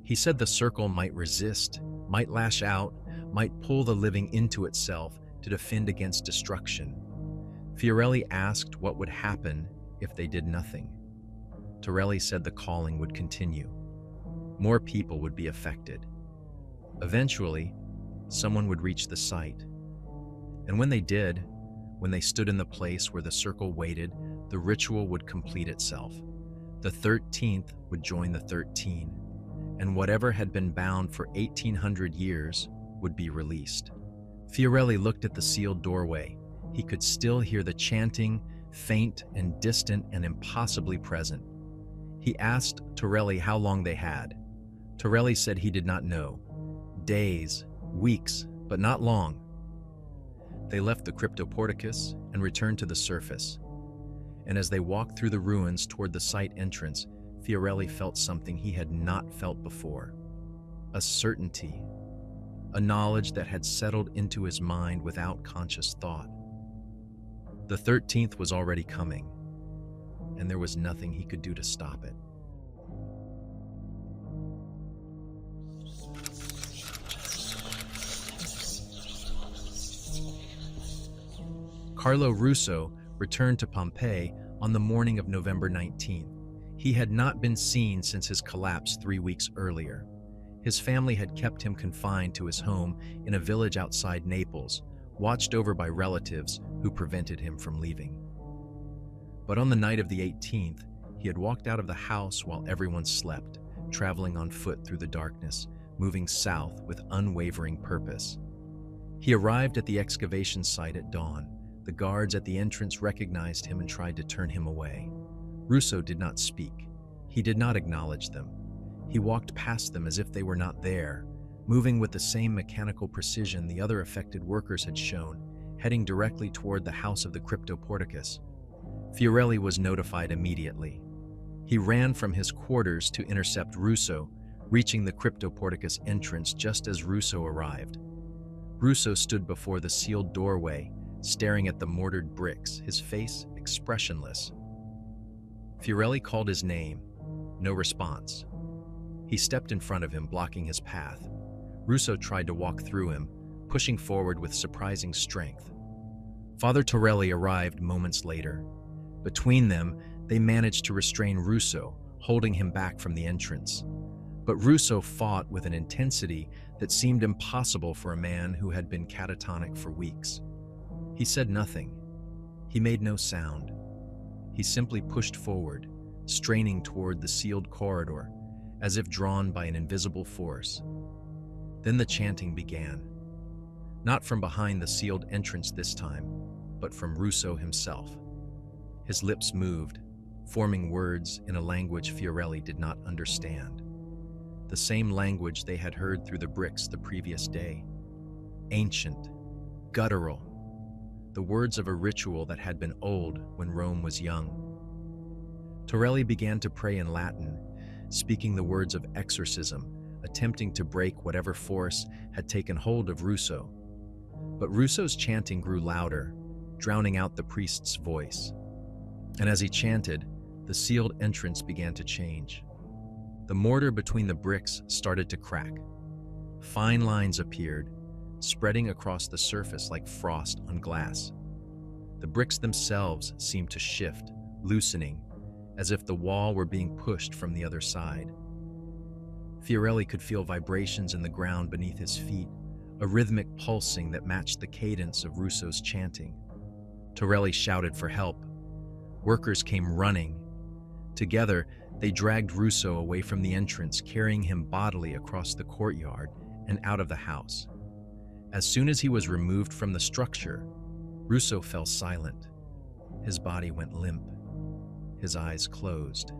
He said the circle might resist, might lash out, might pull the living into itself to defend against destruction. Fiorelli asked what would happen if they did nothing. Torelli said the calling would continue. More people would be affected. Eventually, someone would reach the site. And when they did, when they stood in the place where the circle waited, the ritual would complete itself. The 13th would join the 13, and whatever had been bound for 1800 years would be released. Fiorelli looked at the sealed doorway. He could still hear the chanting, faint and distant and impossibly present. He asked Torelli how long they had. Torelli said he did not know. Days, weeks, but not long. They left the cryptoporticus and returned to the surface. And as they walked through the ruins toward the site entrance, Fiorelli felt something he had not felt before. A certainty, a knowledge that had settled into his mind without conscious thought. The 13th was already coming, and there was nothing he could do to stop it. Carlo Russo returned to Pompeii on the morning of November 19th. He had not been seen since his collapse 3 weeks earlier. His family had kept him confined to his home in a village outside Naples, watched over by relatives who prevented him from leaving. But on the night of the 18th, he had walked out of the house while everyone slept, traveling on foot through the darkness, moving south with unwavering purpose. He arrived at the excavation site at dawn. The guards at the entrance recognized him and tried to turn him away. Russo did not speak. He did not acknowledge them. He walked past them as if they were not there, moving with the same mechanical precision the other affected workers had shown, heading directly toward the house of the cryptoporticus. Fiorelli was notified immediately. He ran from his quarters to intercept Russo, reaching the cryptoporticus entrance just as Russo arrived. Russo stood before the sealed doorway, staring at the mortared bricks, his face expressionless. Fiorelli called his name. No response. He stepped in front of him, blocking his path. Russo tried to walk through him, pushing forward with surprising strength. Father Torelli arrived moments later. Between them, they managed to restrain Russo, holding him back from the entrance. But Russo fought with an intensity that seemed impossible for a man who had been catatonic for weeks. He said nothing. He made no sound. He simply pushed forward, straining toward the sealed corridor, as if drawn by an invisible force. Then the chanting began. Not from behind the sealed entrance this time, but from Russo himself. His lips moved, forming words in a language Fiorelli did not understand. The same language they had heard through the bricks the previous day. Ancient, guttural, the words of a ritual that had been old when Rome was young. Torelli began to pray in Latin, speaking the words of exorcism, attempting to break whatever force had taken hold of Russo. But Russo's chanting grew louder, drowning out the priest's voice. And as he chanted, the sealed entrance began to change. The mortar between the bricks started to crack. Fine lines appeared, spreading across the surface like frost on glass. The bricks themselves seemed to shift, loosening, as if the wall were being pushed from the other side. Fiorelli could feel vibrations in the ground beneath his feet, a rhythmic pulsing that matched the cadence of Russo's chanting. Torelli shouted for help. Workers came running. Together, they dragged Russo away from the entrance, carrying him bodily across the courtyard and out of the house. As soon as he was removed from the structure, Russo fell silent. His body went limp. His eyes closed.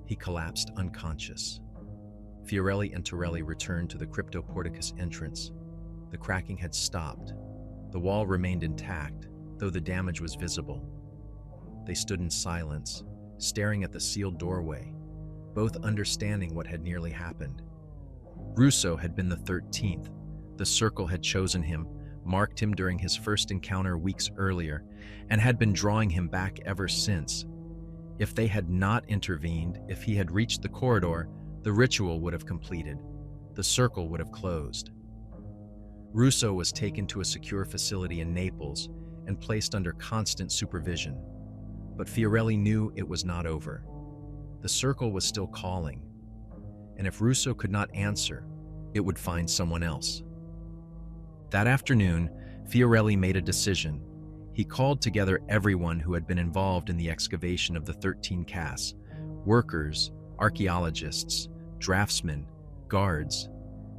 He collapsed unconscious. Fiorelli and Torelli returned to the cryptoporticus entrance. The cracking had stopped. The wall remained intact, though the damage was visible. They stood in silence, staring at the sealed doorway, both understanding what had nearly happened. Russo had been the 13th. The circle had chosen him, marked him during his first encounter weeks earlier, and had been drawing him back ever since. If they had not intervened, if he had reached the corridor, the ritual would have completed. The circle would have closed. Russo was taken to a secure facility in Naples and placed under constant supervision. But Fiorelli knew it was not over. The circle was still calling, and if Russo could not answer, it would find someone else. That afternoon, Fiorelli made a decision. He called together everyone who had been involved in the excavation of the 13 casts: workers, archaeologists, draftsmen, guards,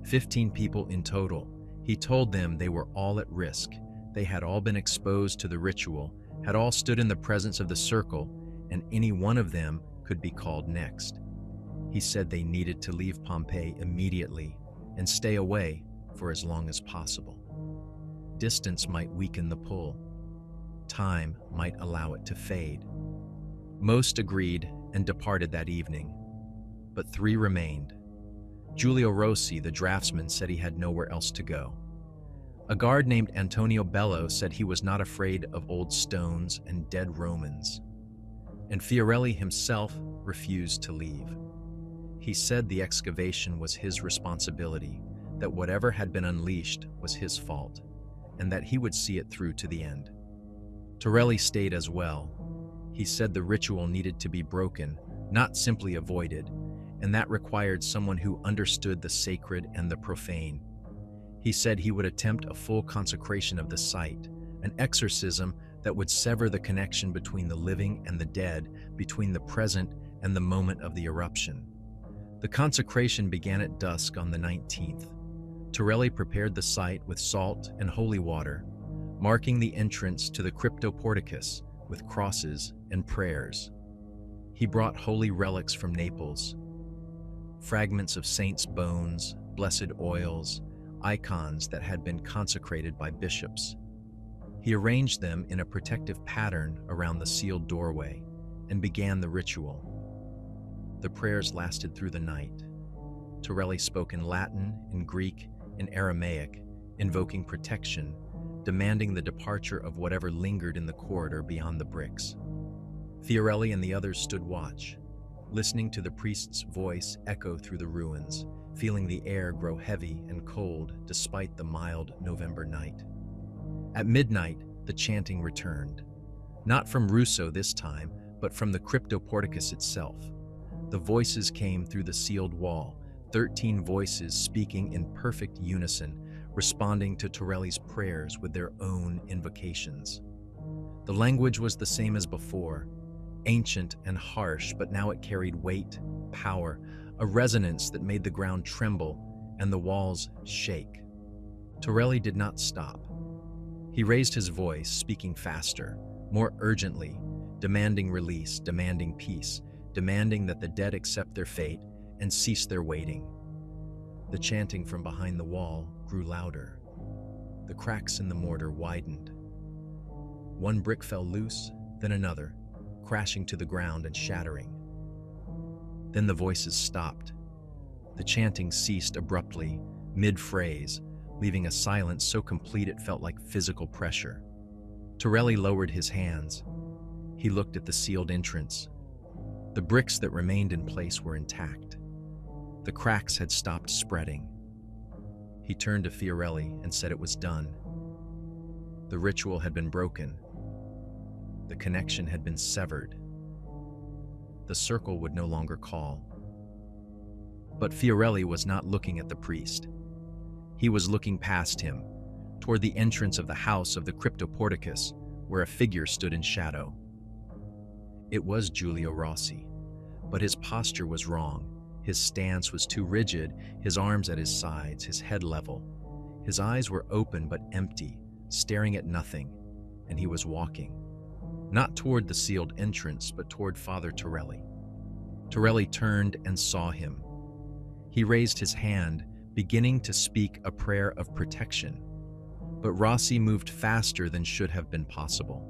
15 people in total. He told them they were all at risk. They had all been exposed to the ritual, had all stood in the presence of the circle, and any one of them could be called next. He said they needed to leave Pompeii immediately and stay away for as long as possible. Distance might weaken the pull. Time might allow it to fade. Most agreed and departed that evening, but 3 remained. Giulio Rossi, the draftsman, said he had nowhere else to go. A guard named Antonio Bello said he was not afraid of old stones and dead Romans. And Fiorelli himself refused to leave. He said the excavation was his responsibility, that whatever had been unleashed was his fault, and that he would see it through to the end. Torelli stayed as well. He said the ritual needed to be broken, not simply avoided, and that required someone who understood the sacred and the profane. He said he would attempt a full consecration of the site, an exorcism that would sever the connection between the living and the dead, between the present and the moment of the eruption. The consecration began at dusk on the 19th. Torelli prepared the site with salt and holy water, marking the entrance to the cryptoporticus with crosses and prayers. He brought holy relics from Naples, fragments of saints' bones, blessed oils, icons that had been consecrated by bishops. He arranged them in a protective pattern around the sealed doorway and began the ritual. The prayers lasted through the night. Torelli spoke in Latin, in Greek, in Aramaic, invoking protection, demanding the departure of whatever lingered in the corridor beyond the bricks. Fiorelli and the others stood watch, listening to the priest's voice echo through the ruins, feeling the air grow heavy and cold despite the mild November night. At midnight, the chanting returned. Not from Russo this time, but from the cryptoporticus itself. The voices came through the sealed wall, 13 voices speaking in perfect unison, responding to Torelli's prayers with their own invocations. The language was the same as before, ancient and harsh, but now it carried weight, power, a resonance that made the ground tremble and the walls shake. Torelli did not stop. He raised his voice, speaking faster, more urgently, demanding release, demanding peace, demanding that the dead accept their fate and cease their waiting. The chanting from behind the wall grew louder. The cracks in the mortar widened. One brick fell loose, then another, crashing to the ground and shattering. Then the voices stopped. The chanting ceased abruptly, mid-phrase, leaving a silence so complete it felt like physical pressure. Torelli lowered his hands. He looked at the sealed entrance. The bricks that remained in place were intact. The cracks had stopped spreading. He turned to Fiorelli and said it was done. The ritual had been broken. The connection had been severed. The circle would no longer call. But Fiorelli was not looking at the priest. He was looking past him, toward the entrance of the house of the cryptoporticus, where a figure stood in shadow. It was Giulio Rossi, but his posture was wrong. His stance was too rigid, his arms at his sides, his head level. His eyes were open but empty, staring at nothing, and he was walking. Not toward the sealed entrance, but toward Father Torelli. Torelli turned and saw him. He raised his hand, beginning to speak a prayer of protection. But Rossi moved faster than should have been possible.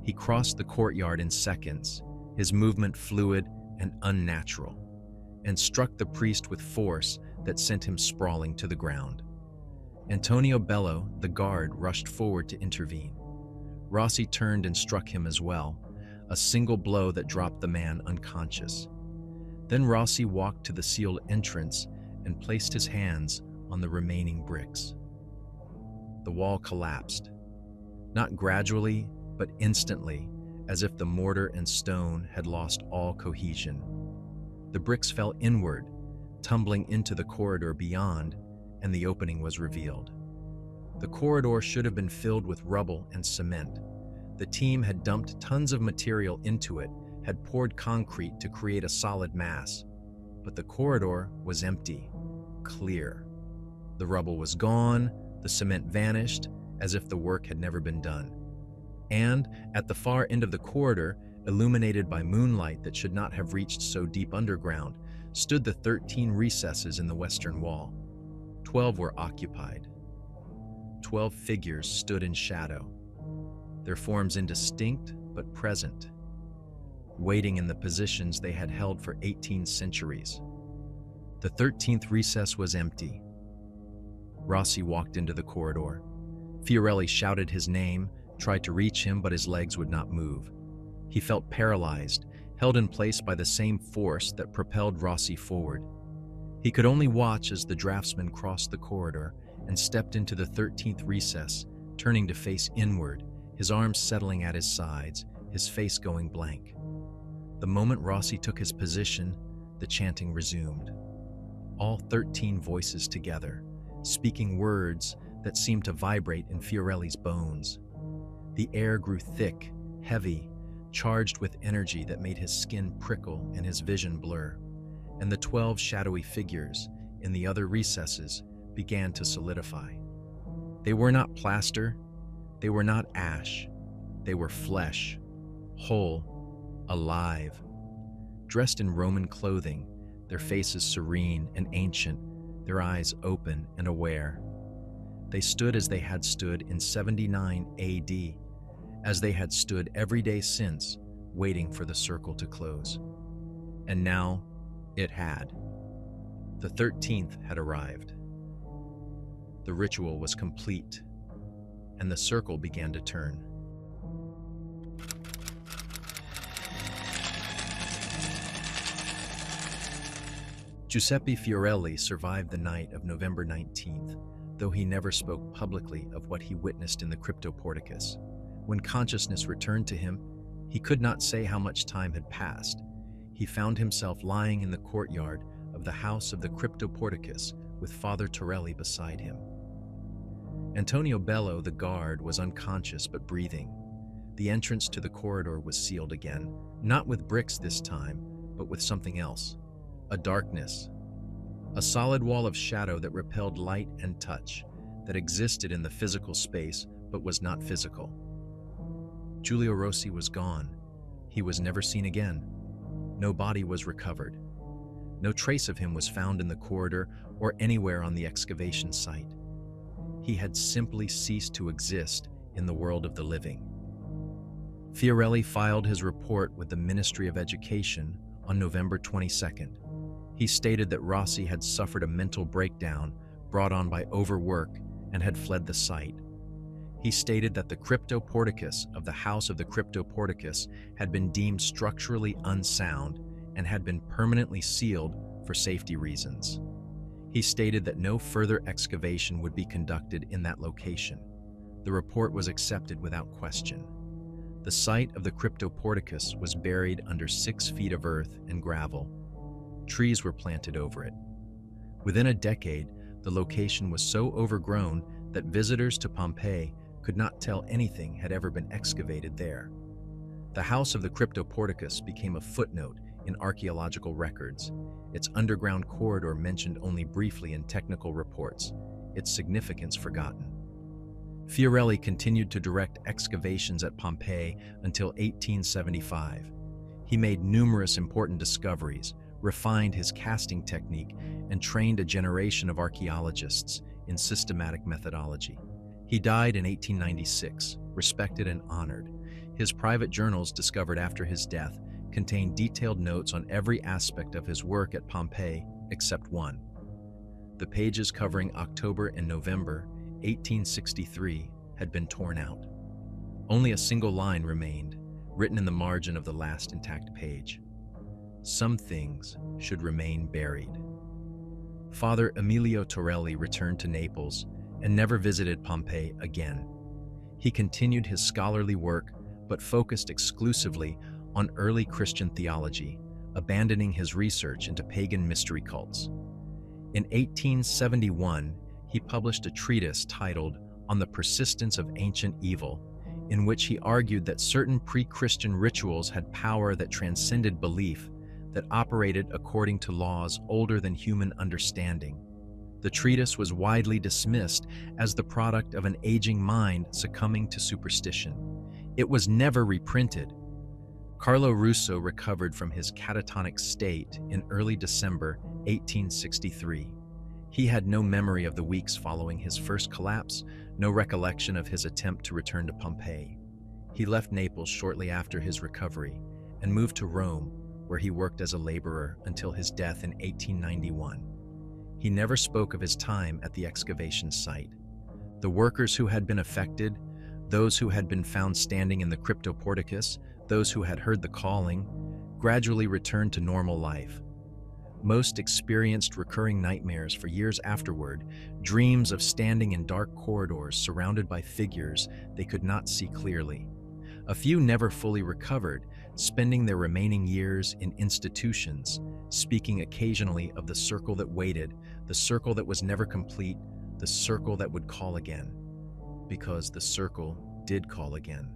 He crossed the courtyard in seconds, his movement fluid and unnatural, and struck the priest with force that sent him sprawling to the ground. Antonio Bello, the guard, rushed forward to intervene. Rossi turned and struck him as well, a single blow that dropped the man unconscious. Then Rossi walked to the sealed entrance and placed his hands on the remaining bricks. The wall collapsed, not gradually, but instantly, as if the mortar and stone had lost all cohesion. The bricks fell inward, tumbling into the corridor beyond, and the opening was revealed. The corridor should have been filled with rubble and cement. The team had dumped tons of material into it, had poured concrete to create a solid mass. But the corridor was empty, clear. The rubble was gone, the cement vanished, as if the work had never been done. And, at the far end of the corridor, illuminated by moonlight that should not have reached so deep underground, stood the 13 recesses in the western wall. 12 were occupied. 12 figures stood in shadow, their forms indistinct but present, waiting in the positions they had held for 18 centuries. The 13th recess was empty. Rossi walked into the corridor. Fiorelli shouted his name, tried to reach him, but his legs would not move. He felt paralyzed, held in place by the same force that propelled Rossi forward. He could only watch as the draftsman crossed the corridor and stepped into the 13th recess, turning to face inward, his arms settling at his sides, his face going blank. The moment Rossi took his position, the chanting resumed. All 13 voices together, speaking words that seemed to vibrate in Fiorelli's bones. The air grew thick, heavy, charged with energy that made his skin prickle and his vision blur, and the 12 shadowy figures in the other recesses began to solidify. They were not plaster, they were not ash, they were flesh, whole, alive. Dressed in Roman clothing, their faces serene and ancient, their eyes open and aware. They stood as they had stood in 79 AD, as they had stood every day since, waiting for the circle to close. And now, it had. The 13th had arrived. The ritual was complete, and the circle began to turn. Giuseppe Fiorelli survived the night of November 19th, though he never spoke publicly of what he witnessed in the cryptoporticus. When consciousness returned to him, he could not say how much time had passed. He found himself lying in the courtyard of the house of the Cryptoporticus with Father Torelli beside him. Antonio Bello, the guard, was unconscious but breathing. The entrance to the corridor was sealed again, not with bricks this time, but with something else. A darkness. A solid wall of shadow that repelled light and touch, that existed in the physical space but was not physical. Giulio Rossi was gone. He was never seen again. No body was recovered. No trace of him was found in the corridor or anywhere on the excavation site. He had simply ceased to exist in the world of the living. Fiorelli filed his report with the Ministry of Education on November 22nd. He stated that Rossi had suffered a mental breakdown brought on by overwork and had fled the site. He stated that the Cryptoporticus of the House of the Cryptoporticus had been deemed structurally unsound and had been permanently sealed for safety reasons. He stated that no further excavation would be conducted in that location. The report was accepted without question. The site of the Cryptoporticus was buried under 6 feet of earth and gravel. Trees were planted over it. Within a decade, the location was so overgrown that visitors to Pompeii could not tell anything had ever been excavated there. The house of the Cryptoporticus became a footnote in archaeological records, its underground corridor mentioned only briefly in technical reports, its significance forgotten. Fiorelli continued to direct excavations at Pompeii until 1875. He made numerous important discoveries, refined his casting technique, and trained a generation of archaeologists in systematic methodology. He died in 1896, respected and honored. His private journals, discovered after his death, contain detailed notes on every aspect of his work at Pompeii except one. The pages covering October and November 1863 had been torn out. Only a single line remained, written in the margin of the last intact page. Some things should remain buried. Father Emilio Torelli returned to Naples and never visited Pompeii again. He continued his scholarly work, but focused exclusively on early Christian theology, abandoning his research into pagan mystery cults. In 1871, he published a treatise titled On the Persistence of Ancient Evil, in which he argued that certain pre-Christian rituals had power that transcended belief, that operated according to laws older than human understanding. The treatise was widely dismissed as the product of an aging mind succumbing to superstition. It was never reprinted. Carlo Russo recovered from his catatonic state in early December 1863. He had no memory of the weeks following his first collapse, no recollection of his attempt to return to Pompeii. He left Naples shortly after his recovery and moved to Rome, where he worked as a laborer until his death in 1891. He never spoke of his time at the excavation site. The workers who had been affected, those who had been found standing in the Cryptoporticus, those who had heard the calling, gradually returned to normal life. Most experienced recurring nightmares for years afterward, dreams of standing in dark corridors surrounded by figures they could not see clearly. A few never fully recovered, spending their remaining years in institutions, speaking occasionally of the circle that waited, the circle that was never complete, the circle that would call again. Because the circle did call again.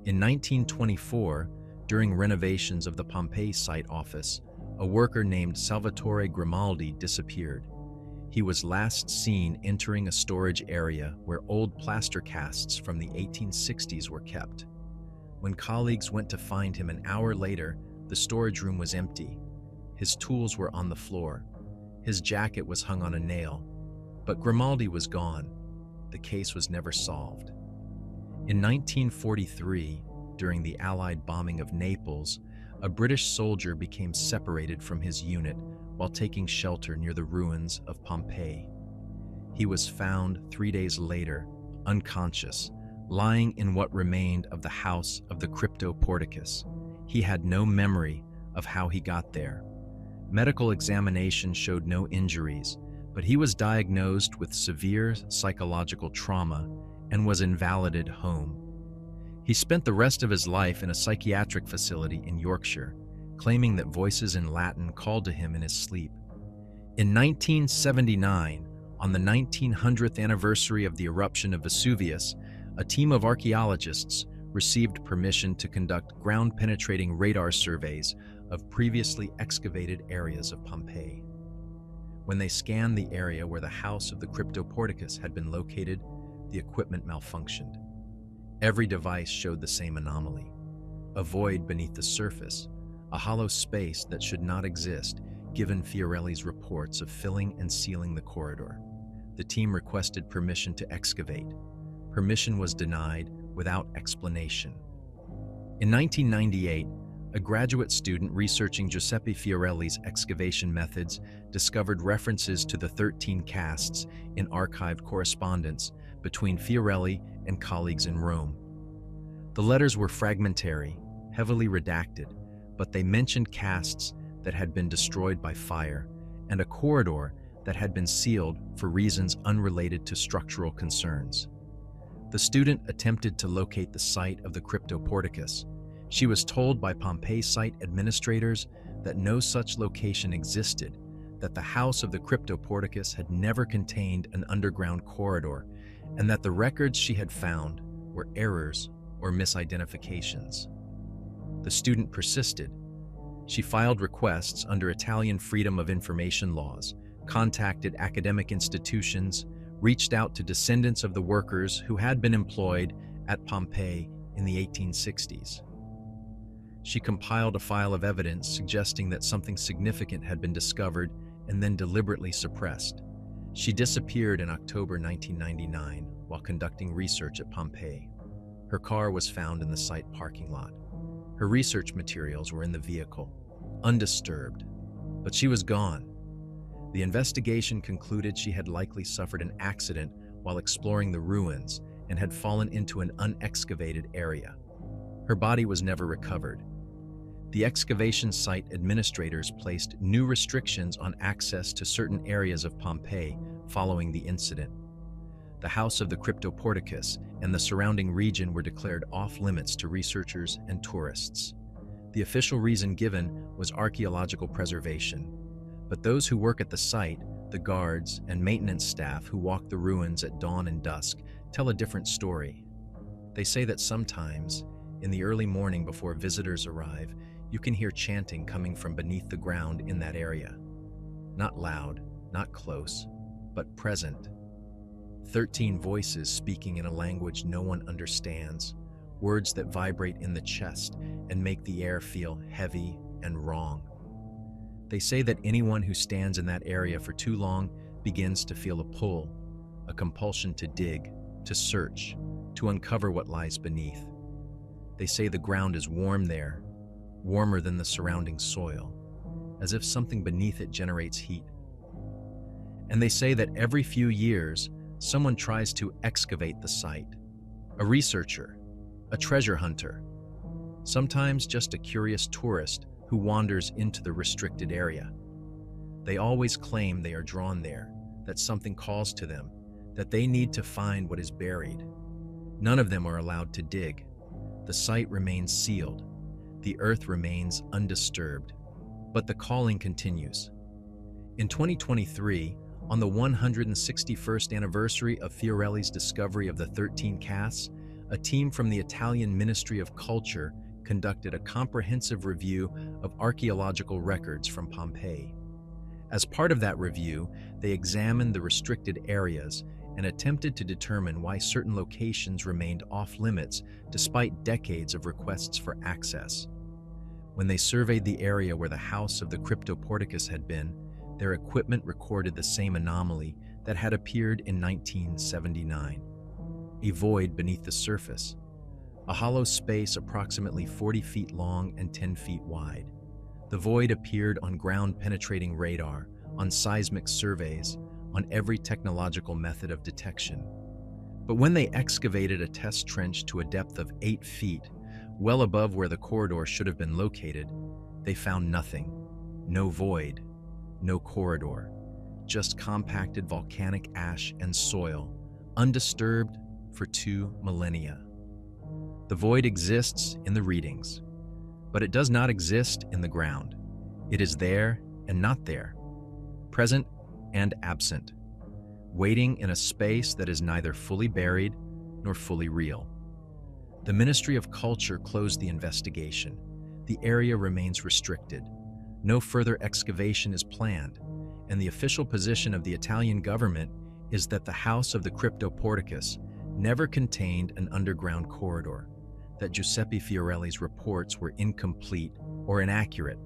In 1924, during renovations of the Pompeii site office, a worker named Salvatore Grimaldi disappeared. He was last seen entering a storage area where old plaster casts from the 1860s were kept. When colleagues went to find him an hour later, the storage room was empty. His tools were on the floor. His jacket was hung on a nail. But Grimaldi was gone. The case was never solved. In 1943, during the Allied bombing of Naples, a British soldier became separated from his unit while taking shelter near the ruins of Pompeii. He was found 3 days later, unconscious, lying in what remained of the house of the Cryptoporticus. He had no memory of how he got there. Medical examination showed no injuries, but he was diagnosed with severe psychological trauma and was invalided home. He spent the rest of his life in a psychiatric facility in Yorkshire, claiming that voices in Latin called to him in his sleep. In 1979, on the 1900th anniversary of the eruption of Vesuvius, a team of archaeologists received permission to conduct ground-penetrating radar surveys of previously excavated areas of Pompeii. When they scanned the area where the house of the Cryptoporticus had been located, the equipment malfunctioned. Every device showed the same anomaly: a void beneath the surface, a hollow space that should not exist, given Fiorelli's reports of filling and sealing the corridor. The team requested permission to excavate. Permission was denied without explanation. In 1998, a graduate student researching Giuseppe Fiorelli's excavation methods discovered references to the 13 casts in archived correspondence between Fiorelli and colleagues in Rome. The letters were fragmentary, heavily redacted, but they mentioned casts that had been destroyed by fire and a corridor that had been sealed for reasons unrelated to structural concerns. The student attempted to locate the site of the Cryptoporticus. She was told by Pompeii site administrators that no such location existed, that the house of the Cryptoporticus had never contained an underground corridor, and that the records she had found were errors or misidentifications. The student persisted. She filed requests under Italian Freedom of Information laws, contacted academic institutions, reached out to descendants of the workers who had been employed at Pompeii in the 1860s. She compiled a file of evidence suggesting that something significant had been discovered and then deliberately suppressed. She disappeared in October 1999 while conducting research at Pompeii. Her car was found in the site parking lot. Her research materials were in the vehicle, undisturbed, but she was gone. The investigation concluded she had likely suffered an accident while exploring the ruins and had fallen into an unexcavated area. Her body was never recovered. The excavation site administrators placed new restrictions on access to certain areas of Pompeii following the incident. The house of the Cryptoporticus and the surrounding region were declared off-limits to researchers and tourists. The official reason given was archaeological preservation, but those who work at the site, the guards and maintenance staff who walk the ruins at dawn and dusk, tell a different story. They say that sometimes, in the early morning before visitors arrive, you can hear chanting coming from beneath the ground in that area. Not loud, not close, but present. 13 voices speaking in a language no one understands, words that vibrate in the chest and make the air feel heavy and wrong. They say that anyone who stands in that area for too long begins to feel a pull, a compulsion to dig, to search, to uncover what lies beneath. They say the ground is warm there, warmer than the surrounding soil, as if something beneath it generates heat. And they say that every few years, someone tries to excavate the site. A researcher, a treasure hunter, sometimes just a curious tourist who wanders into the restricted area. They always claim they are drawn there, that something calls to them, that they need to find what is buried. None of them are allowed to dig. The site remains sealed. The earth remains undisturbed. But the calling continues. In 2023, on the 161st anniversary of Fiorelli's discovery of the 13 casts, a team from the Italian Ministry of Culture conducted a comprehensive review of archaeological records from Pompeii. As part of that review, they examined the restricted areas and attempted to determine why certain locations remained off-limits despite decades of requests for access. When they surveyed the area where the house of the Cryptoporticus had been, their equipment recorded the same anomaly that had appeared in 1979. A void beneath the surface, a hollow space approximately 40 feet long and 10 feet wide. The void appeared on ground-penetrating radar, on seismic surveys, on every technological method of detection. But when they excavated a test trench to a depth of 8 feet, well above where the corridor should have been located, they found nothing. No void, no corridor, just compacted volcanic ash and soil, undisturbed for 2 millennia. The void exists in the readings, but it does not exist in the ground. It is there and not there, present and absent, waiting in a space that is neither fully buried nor fully real. The Ministry of Culture closed the investigation. The area remains restricted. No further excavation is planned, and the official position of the Italian government is that the House of the Cryptoporticus never contained an underground corridor, that Giuseppe Fiorelli's reports were incomplete or inaccurate,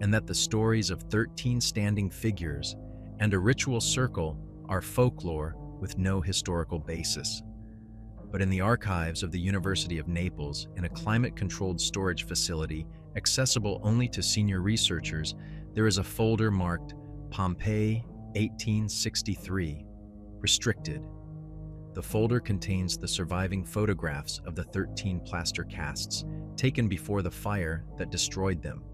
and that the stories of 13 standing figures and a ritual circle are folklore with no historical basis. But in the archives of the University of Naples, in a climate-controlled storage facility accessible only to senior researchers, there is a folder marked Pompeii 1863, restricted. The folder contains the surviving photographs of the 13 plaster casts taken before the fire that destroyed them.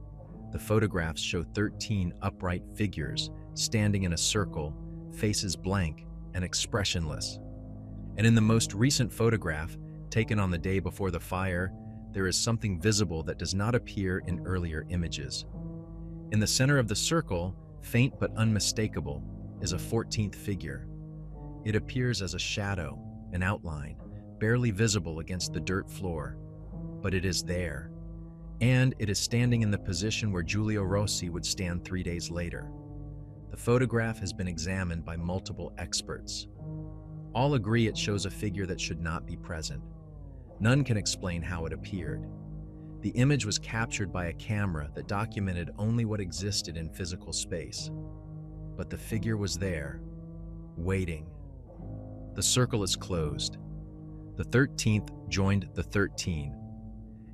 The photographs show 13 upright figures standing in a circle, faces blank and expressionless. And in the most recent photograph, taken on the day before the fire, there is something visible that does not appear in earlier images. In the center of the circle, faint but unmistakable, is a 14th figure. It appears as a shadow, an outline, barely visible against the dirt floor, but it is there. And it is standing in the position where Giulio Rossi would stand 3 days later. The photograph has been examined by multiple experts. All agree it shows a figure that should not be present. None can explain how it appeared. The image was captured by a camera that documented only what existed in physical space. But the figure was there, waiting. The circle is closed. The 13th joined the 13.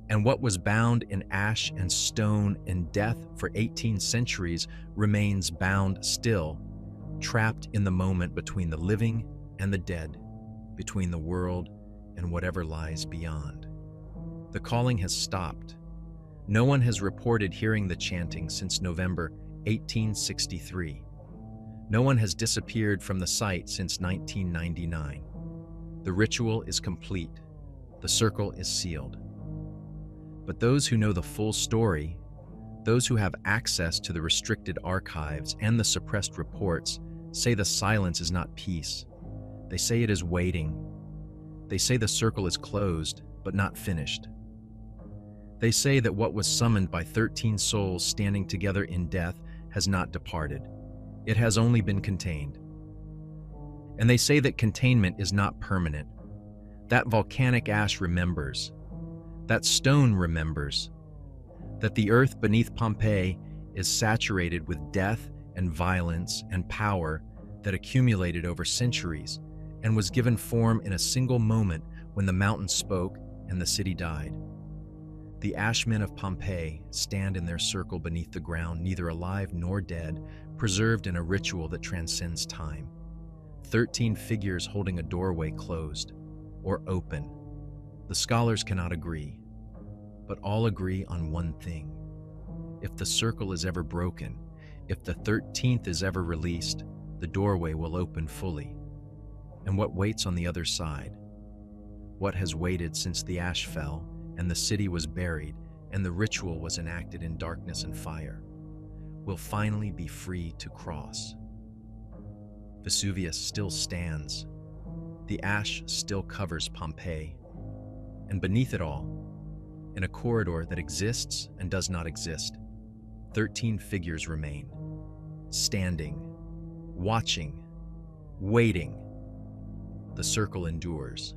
And what was bound in ash and stone and death for 18 centuries remains bound still, trapped in the moment between the living and the dead, between the world and whatever lies beyond. The calling has stopped. No one has reported hearing the chanting since November 1863. No one has disappeared from the site since 1999. The ritual is complete. The circle is sealed. But those who know the full story, those who have access to the restricted archives and the suppressed reports, say the silence is not peace. They say it is waiting. They say the circle is closed, but not finished. They say that what was summoned by 13 souls standing together in death has not departed. It has only been contained. And they say that containment is not permanent. That volcanic ash remembers. That stone remembers. That the earth beneath Pompeii is saturated with death and violence and power that accumulated over centuries and was given form in a single moment when the mountain spoke and the city died. The Ash Men of Pompeii stand in their circle beneath the ground, neither alive nor dead, preserved in a ritual that transcends time. 13 figures holding a doorway closed or open. The scholars cannot agree, but all agree on one thing. If the circle is ever broken, if the 13th is ever released, the doorway will open fully. And what waits on the other side? What has waited since the ash fell and the city was buried and the ritual was enacted in darkness and fire, will finally be free to cross. Vesuvius still stands. The ash still covers Pompeii. And beneath it all, in a corridor that exists and does not exist, 13 figures remain, standing, watching, waiting. The circle endures.